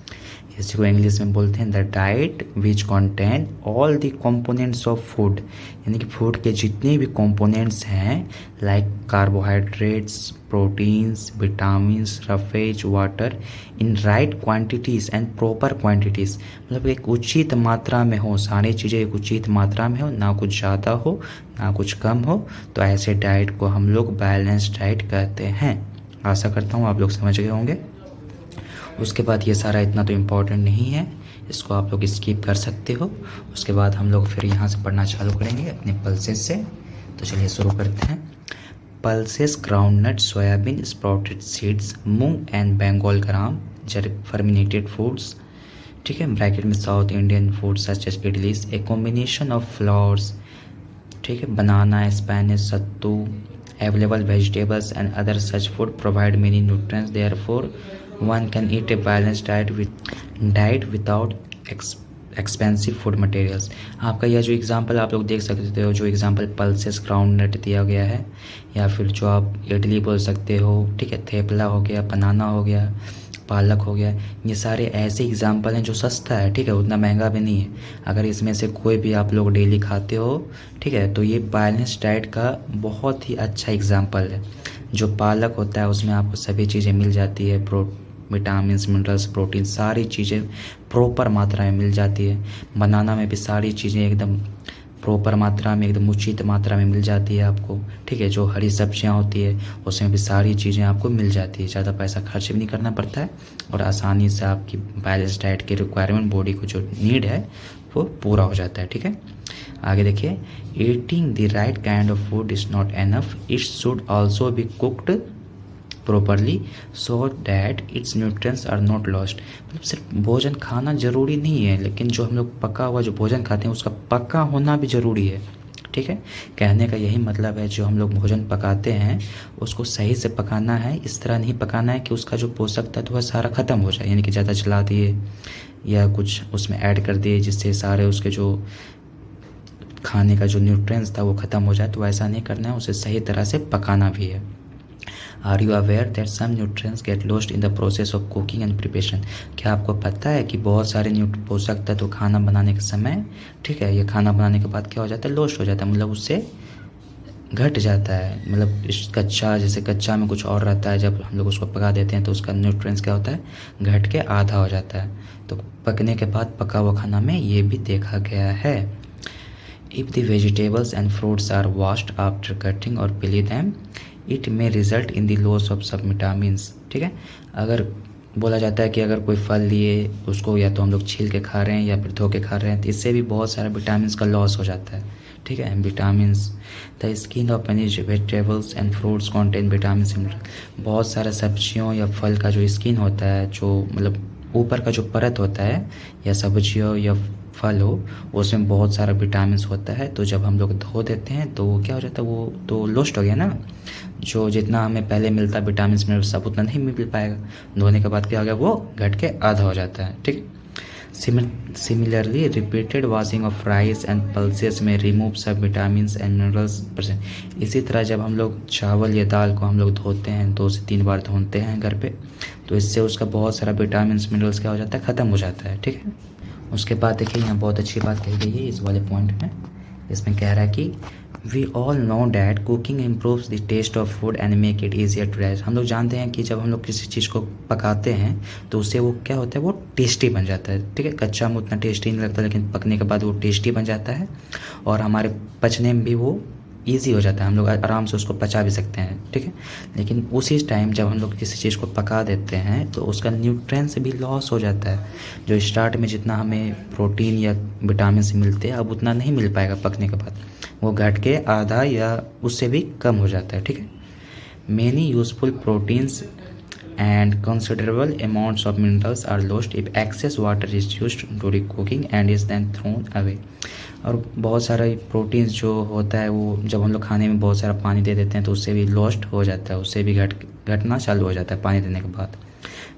इसी को इंग्लिश में बोलते हैं the diet which contain all the components of food, यानी कि फूड के जितने भी कंपोनेंट्स हैं like carbohydrates, proteins, vitamins, roughage, water in right quantities and proper quantities, मतलब एक उचित मात्रा में हो, सारी चीज़ें एक उचित मात्रा में हो, ना कुछ ज़्यादा हो ना कुछ कम हो, तो ऐसे डाइट को हम लोग बैलेंस डाइट कहते हैं। आशा करता हूँ आप लोग समझ गए होंगे। उसके बाद ये सारा इतना तो इम्पोर्टेंट नहीं है, इसको आप लोग स्किप कर सकते हो। उसके बाद हम लोग फिर यहाँ से पढ़ना चालू करेंगे अपने पल्सेस से। तो चलिए शुरू करते हैं। Pulses groundnut, soyabean, sprouted seeds, moong and Bengal gram, fermented foods. ठीक है, ब्रैकेट में South Indian food such as idlis, a combination of flours. ठीक है, banana, spinach, sattu, available vegetables and other such food provide many nutrients, therefore one can eat a balanced diet without expensive food materials. आपका यह जो example आप लोग देख सकते हो, जो एग्जांपल पल्सेस ग्राउंडनट दिया गया है, या फिर जो आप इडली बोल सकते हो, ठीक है, थेपला हो गया, बनाना हो गया, पालक हो गया, ये सारे ऐसे एग्जांपल हैं जो सस्ता है। ठीक है, उतना महंगा भी नहीं है। अगर इसमें से कोई भी आप लोग डेली खाते हो, ठीक है, तो ये बैलेंस डाइट का बहुत ही अच्छा एग्जांपल है। जो पालक होता है उसमें आपको सभी चीज़ें मिल जाती है, विटामिन्स, मिनरल्स, प्रोटीन, सारी चीज़ें प्रॉपर मात्रा में मिल जाती है। बनाना में भी सारी चीज़ें एकदम प्रॉपर मात्रा में, एकदम उचित मात्रा में मिल जाती है आपको। ठीक है, जो हरी सब्जियां होती है उसमें भी सारी चीज़ें आपको मिल जाती है, ज़्यादा पैसा खर्च भी नहीं करना पड़ता है और आसानी से आपकी बैलेंस डाइट की रिक्वायरमेंट, बॉडी को जो नीड है वो पूरा हो जाता है। ठीक है, आगे देखिए, eating the right kind of food is not enough, it should also be cooked properly so that its nutrients are not lost. मतलब सिर्फ भोजन खाना ज़रूरी नहीं है, लेकिन जो हम लोग पका हुआ जो भोजन खाते हैं उसका पका होना भी ज़रूरी है। ठीक है, कहने का यही मतलब है, जो हम लोग भोजन पकाते हैं उसको सही से पकाना है। इस तरह नहीं पकाना है कि उसका जो पोषक तत्व है सारा ख़त्म हो जाए, यानी कि ज़्यादा चला दिए या कुछ उसमें ऐड कर दिए जिससे सारे उसके जो खाने का जो न्यूट्रिएंट्स था वो ख़त्म हो जाए। तो ऐसा नहीं करना है, उसे सही तरह से पकाना भी है। Are you aware that some nutrients get lost in the process of cooking and preparation? क्या आपको पता है कि बहुत सारे पोषक तत्व खाना बनाने के समय, ठीक है, ये खाना बनाने के बाद क्या हो जाता है, लॉस्ट हो जाता है, मतलब उससे घट जाता है। मतलब कच्चा, जैसे कच्चा में कुछ और रहता है, जब हम लोग उसको पका देते हैं तो उसका न्यूट्रिएंट्स क्या होता है, घट के आधा हो जाता है। तो पकने के बाद पका हुआ खाना में ये भी देखा गया है। If the vegetables and fruits are washed after cutting और peeling them, it may result in the loss of सब विटामिन्स। ठीक है, अगर बोला जाता है कि अगर कोई फल लिए उसको या तो हम लोग छील के खा रहे हैं या फिर धो के खा रहे हैं तो इससे भी बहुत सारे विटामिन्स का लॉस हो जाता है। ठीक है, vitamins, the skin of money vegetables and fruits contain vitamin. बहुत सारे सब्जियों या फल का जो स्किन होता है, जो मतलब ऊपर का जो परत होता है, या सब्जी हो या फल हो, उसमें बहुत सारा विटामिन्स होता है। तो जब हम लोग धो देते हैं तो क्या हो जाता है, वो तो लॉस्ट हो गया ना। जो जितना हमें पहले मिलता है विटामिन्स में सब उतना नहीं मिल पाएगा। धोने के बाद क्या हो गया, वो घट के आधा हो जाता है। ठीक, similarly repeated washing of rice and pulses में रिमूव सब विटामिन्स एंड मिनरल्स परसेंट। इसी तरह जब हम लोग चावल या दाल को हम लोग धोते हैं, 2 से 3 बार धोते हैं घर पे, तो इससे उसका बहुत सारा विटामिन्स मिनरल्स क्या हो जाता है, ख़त्म हो जाता है। ठीक है, उसके बाद देखिए यहाँ बहुत अच्छी बात कही गई है इस वाले पॉइंट में। इसमें कह रहा है कि we all know that cooking improves the taste of food and make it easier to digest. हम लोग जानते हैं कि जब हम लोग किसी चीज़ को पकाते हैं तो उससे वो क्या होता है, वो टेस्टी बन जाता है। ठीक है, कच्चा में उतना टेस्टी नहीं लगता, लेकिन पकने के बाद वो टेस्टी बन जाता है और हमारे पचने में भी वो ईजी हो जाता है, हम लोग आराम से उसको पचा भी सकते हैं। ठीक है, लेकिन उसी टाइम जब हम लोग किसी चीज़ को पका देते हैं तो उसका न्यूट्रिएंट्स भी लॉस हो जाता है। जो स्टार्ट में जितना हमें प्रोटीन या विटामिन से मिलते हैं अब उतना नहीं मिल पाएगा पकने के बाद, वो घट के आधा या उससे भी कम हो जाता है। ठीक है, many useful proteins and considerable amounts of minerals are lost if excess water is used during cooking and is then thrown away। और बहुत सारा प्रोटीन्स जो होता है वो जब हम लोग खाने में बहुत सारा पानी दे देते हैं तो उससे भी लॉस्ट हो जाता है, उससे भी घटना चालू हो जाता है पानी देने के बाद।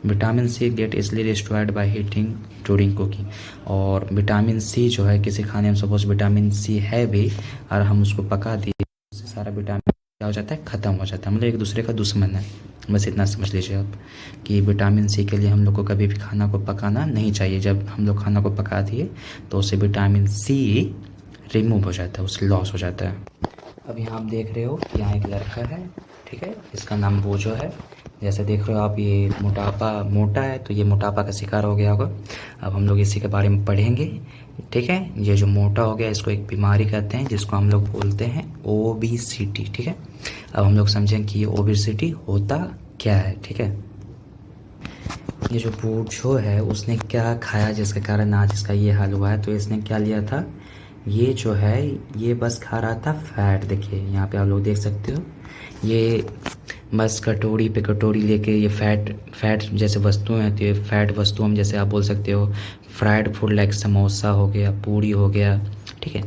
विटामिन सी गेट इसलिए destroyed by heating during cooking. और विटामिन सी जो है किसी खाने में सपोज विटामिन सी है भी और हम उसको पका दिए, उससे सारा विटामिन क्या हो जाता है, ख़त्म हो जाता है, मतलब एक दूसरे का दुश्मन है। बस इतना समझ लीजिए आप कि विटामिन सी के लिए हम लोग को कभी भी खाना को पकाना नहीं चाहिए। जब हम लोग खाना को पका दिए तो उससे विटामिन सी रिमूव हो जाता है, उससे लॉस हो जाता है। अब यहाँ आप देख रहे हो यहाँ एक लड़का है, ठीक है, इसका नाम बोजो है। जैसे देख रहे हो आप ये मोटा है तो ये मोटापा का शिकार हो गया होगा। अब हम लोग इसी के बारे में पढ़ेंगे। ठीक है, ये जो मोटा हो गया इसको एक बीमारी कहते हैं जिसको हम लोग बोलते हैं ओबेसिटी। ठीक है, अब हम लोग समझें कि ये ओबेसिटी होता क्या है। ठीक है, ये जो बोझो है उसने क्या खाया जिसके कारण आज इसका ये हाल हुआ है, तो इसने क्या लिया था, ये जो है ये बस खा रहा था फैट। देखिए यहाँ पे आप लोग देख सकते हो, ये बस कटोरी पे कटोरी लेके ये फैट जैसे वस्तुएं हैं, तो ये फैट वस्तुओं में जैसे आप बोल सकते हो फ्राइड फूड लाइक समोसा हो गया, पूरी हो गया, ठीक है,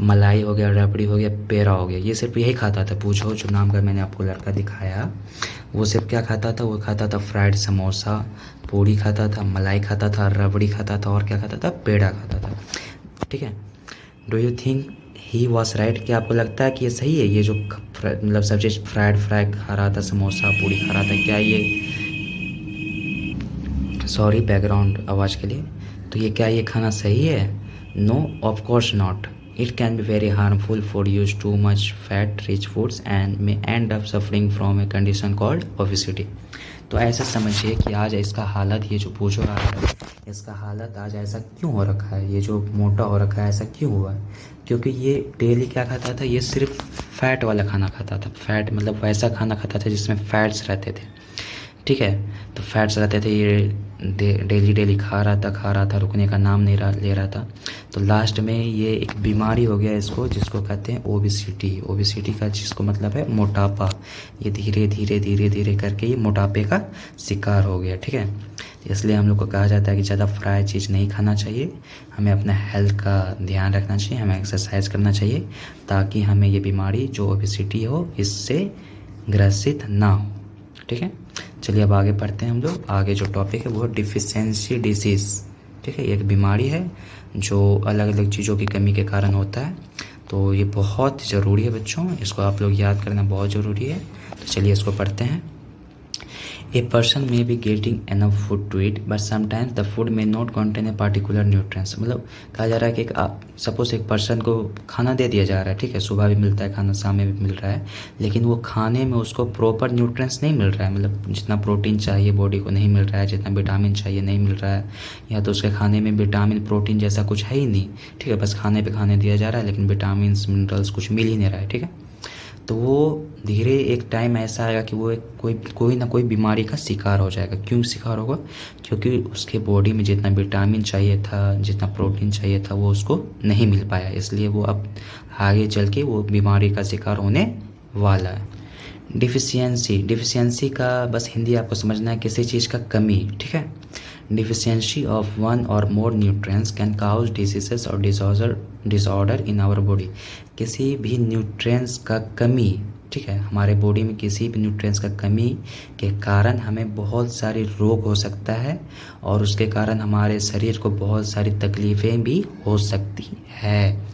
मलाई हो गया, रबड़ी हो गया, पेड़ा हो गया, ये सिर्फ यही खाता था। पूछो जो नाम का मैंने आपको लड़का दिखाया वो सिर्फ क्या खाता था, वो खाता था फ्राइड समोसा, पूरी खाता था, मलाई खाता था, रबड़ी खाता था और क्या खाता था, पेड़ा खाता था। ठीक है, do you think he was right? क्या आपको लगता है कि ये सही है? ये जो मतलब सब चीज़ फ्राई खा रहा था, समोसा पूरी खा रहा था, क्या ये, सॉरी बैकग्राउंड आवाज़ के लिए, तो ये क्या ये खाना सही है? No, of course not. It can be very harmful for use too much fat rich foods and may end up suffering from a condition called obesity. तो ऐसा समझिए कि आज इसका हालत, ये जो पूछो रहा है इसका हालत आज ऐसा क्यों हो रखा है, ये जो मोटा हो रखा है ऐसा क्यों हुआ है? क्योंकि ये डेली क्या खाता था, ये सिर्फ फैट वाला खाना खाता था। फैट मतलब वैसा खाना खाता था जिसमें फैट्स रहते थे। ठीक है, तो फैट्स रहते थे, ये डेली खा रहा था, रुकने का नाम नहीं ले रहा था। तो लास्ट में ये एक बीमारी हो गया इसको, जिसको कहते हैं ओबेसिटी का जिसको मतलब है मोटापा। ये धीरे धीरे करके ये मोटापे का शिकार हो गया। ठीक है, इसलिए हम लोग को कहा जाता है कि ज़्यादा फ्राई चीज़ नहीं खाना चाहिए, हमें अपना हेल्थ का ध्यान रखना चाहिए, हमें एक्सरसाइज करना चाहिए ताकि हमें ये बीमारी जो ओबेसिटी हो इससे ग्रसित ना हो। ठीक है, चलिए अब आगे पढ़ते हैं हम लोग। आगे जो टॉपिक है वो है डिफिशियंसी डिसीज़। ठीक है, एक बीमारी है जो अलग अलग चीज़ों की कमी के कारण होता है। तो ये बहुत ज़रूरी है बच्चों, इसको आप लोग याद करना बहुत ज़रूरी है। तो चलिए इसको पढ़ते हैं। A person may be getting enough food to eat, but sometimes the food may not contain a particular nutrients। मतलब कहा जा रहा है कि सपोज एक पर्सन को खाना दे दिया जा रहा है, ठीक है, सुबह भी मिलता है खाना, शाम में भी मिल रहा है, लेकिन वो खाने में उसको प्रॉपर न्यूट्रिएंट्स नहीं मिल रहा है। मतलब जितना प्रोटीन चाहिए बॉडी को नहीं मिल रहा है, जितना विटामिन चाहिए नहीं मिल रहा है, या तो उसके खाने में विटामिन प्रोटीन जैसा कुछ है ही नहीं। ठीक है, बस खाने पे खाने दिया जा रहा है लेकिन विटामिन मिनरल्स कुछ मिल ही नहीं रहा है। ठीक है, तो वो धीरे एक टाइम ऐसा आएगा कि वो कोई ना कोई बीमारी का शिकार हो जाएगा। क्यों शिकार होगा? क्योंकि उसके बॉडी में जितना विटामिन चाहिए था, जितना प्रोटीन चाहिए था वो उसको नहीं मिल पाया, इसलिए वो अब आगे चल के वो बीमारी का शिकार होने वाला है। डिफिशियंसी का बस हिंदी आपको समझना है, किसी चीज़ का कमी। ठीक है, डिफिशियंसी ऑफ वन और मोर न्यूट्रिएंट्स कैन काउज डिसीजेस और डिसऑर्डर इन आवर बॉडी। किसी भी न्यूट्रिएंट्स का कमी, ठीक है, हमारे बॉडी में किसी भी न्यूट्रिएंट्स का कमी के कारण हमें बहुत सारी रोग हो सकता है और उसके कारण हमारे शरीर को बहुत सारी तकलीफ़ें भी हो सकती है।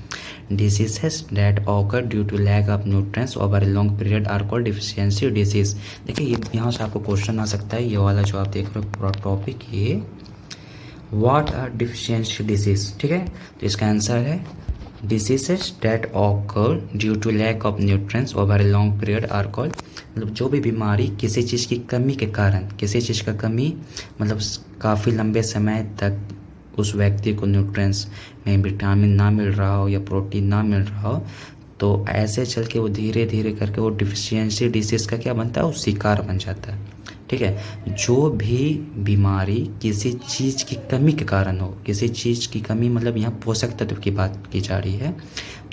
Diseases that occur due to lack of nutrients over a long period are called deficiency disease। देखिए ये यहाँ से आपको क्वेश्चन आ सकता है, ये वाला जो आप देख रहे हो पूरा टॉपिक, ये व्हाट आर डिफिशियंसी डिजीज। ठीक है, तो इसका आंसर है diseases that occur due to lack of nutrients over a long period are called, मतलब जो भी बीमारी किसी चीज़ की कमी के कारण, किसी चीज़ का कमी मतलब काफ़ी लंबे समय तक उस व्यक्ति को न्यूट्रिएंट्स में विटामिन ना मिल रहा हो या प्रोटीन ना मिल रहा हो, तो ऐसे चल के वो धीरे धीरे करके वो डिफिशियंसी डिसीज़ का क्या बनता है, वो शिकार बन जाता है। ठीक है, जो भी बीमारी किसी चीज़ की कमी के कारण हो, किसी चीज़ की कमी मतलब यहाँ पोषक तत्व की बात की जा रही है,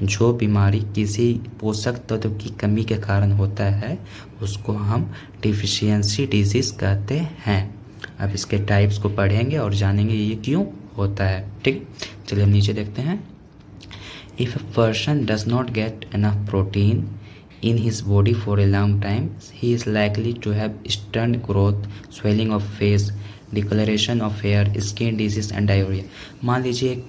जो बीमारी किसी पोषक तत्व की कमी के कारण होता है उसको हम डिफिशियंसी डिजीज़ कहते हैं। अब इसके टाइप्स को पढ़ेंगे और जानेंगे ये क्यों होता है। ठीक, चलिए हम नीचे देखते हैं। If a person does not get enough protein in his body for a long time, he is likely to have stunt growth, swelling of face, discoloration of hair, skin disease and diarrhea। मान लीजिए एक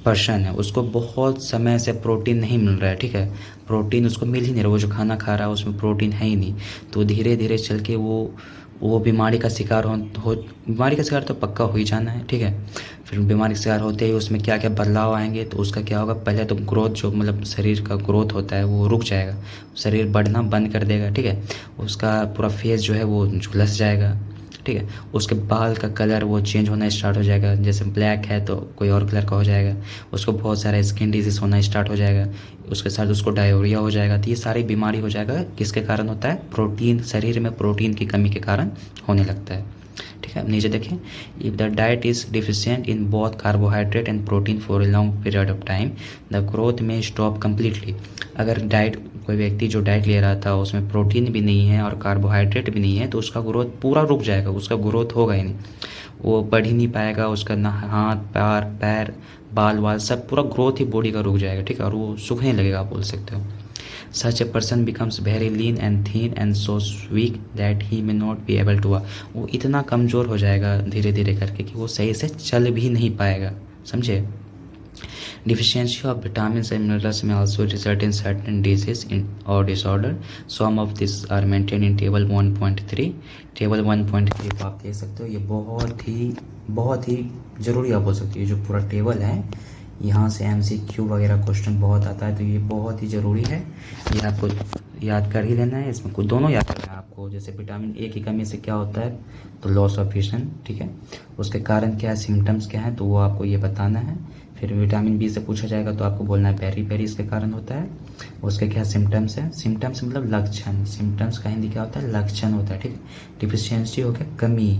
person है, उसको बहुत समय से protein नहीं मिल रहा है। ठीक है, प्रोटीन उसको मिल ही नहीं रहा, वो जो खाना खा रहा है उसमें प्रोटीन है ही नहीं, तो धीरे धीरे चल के वो बीमारी का शिकार हो बीमारी का शिकार तो पक्का हो ही जाना है। ठीक है, फिर बीमारी का शिकार होते ही उसमें क्या क्या बदलाव आएंगे, तो उसका क्या होगा, पहले तो ग्रोथ जो मतलब शरीर का ग्रोथ होता है वो रुक जाएगा, शरीर बढ़ना बंद कर देगा। ठीक है, उसका पूरा फेस जो है वो झुलस जाएगा। ठीक है, उसके बाल का कलर वो चेंज होना स्टार्ट हो जाएगा, जैसे ब्लैक है तो कोई और कलर का हो जाएगा, उसको बहुत सारा स्किन डिजीज़ होना स्टार्ट हो जाएगा, उसके साथ उसको डायरिया हो जाएगा। तो ये सारी बीमारी हो जाएगा, किसके कारण होता है, प्रोटीन, शरीर में प्रोटीन की कमी के कारण होने लगता है। ठीक है, नीचे देखें, if the diet is deficient in both carbohydrate and protein for a long period of time, the growth में स्टॉप कम्प्लीटली। अगर डाइट, कोई व्यक्ति जो डाइट ले रहा था उसमें प्रोटीन भी नहीं है और कार्बोहाइड्रेट भी नहीं है, तो उसका ग्रोथ पूरा रुक जाएगा, उसका ग्रोथ होगा ही नहीं, वो बढ़ ही नहीं पाएगा, उसका ना हाथ पैर बाल वाल सब पूरा ग्रोथ ही बॉडी का रुक जाएगा। ठीक है, और वो सूखने लगेगा, आप बोल सकते हो। Such a person becomes very lean and thin and so weak that he may not be able to walk। वो इतना कमज़ोर हो जाएगा धीरे धीरे करके कि वो सही से चल भी नहीं पाएगा। समझे। Deficiency of vitamins and minerals may also result in certain disease or disorder। Some of these are maintained in table 1.3। Table 1.3 को आप देख सकते हो, ये बहुत ही ज़रूरी आप बोल सकते हो। ये जो पूरा टेबल है, यहाँ से MCQ वगैरह क्वेश्चन बहुत आता है, तो ये बहुत ही ज़रूरी है, ये आपको याद कर ही लेना है। इसमें कुछ दोनों याद करना है आपको, जैसे विटामिन ए की कमी से क्या होता है, तो लॉस ऑफ विजन। ठीक है, उसके कारण क्या है, सिम्टम्स क्या है, तो वो आपको ये बताना है। फिर विटामिन बी से पूछा जाएगा तो आपको बोलना है पेरी इसके कारण होता है। उसके क्या सिम्टम्स है, सिम्टम्स मतलब लक्षण, सिम्टम्स का हिंदी क्या होता है, लक्षण होता है। ठीक है, डिफिशियंसी हो गया कमी।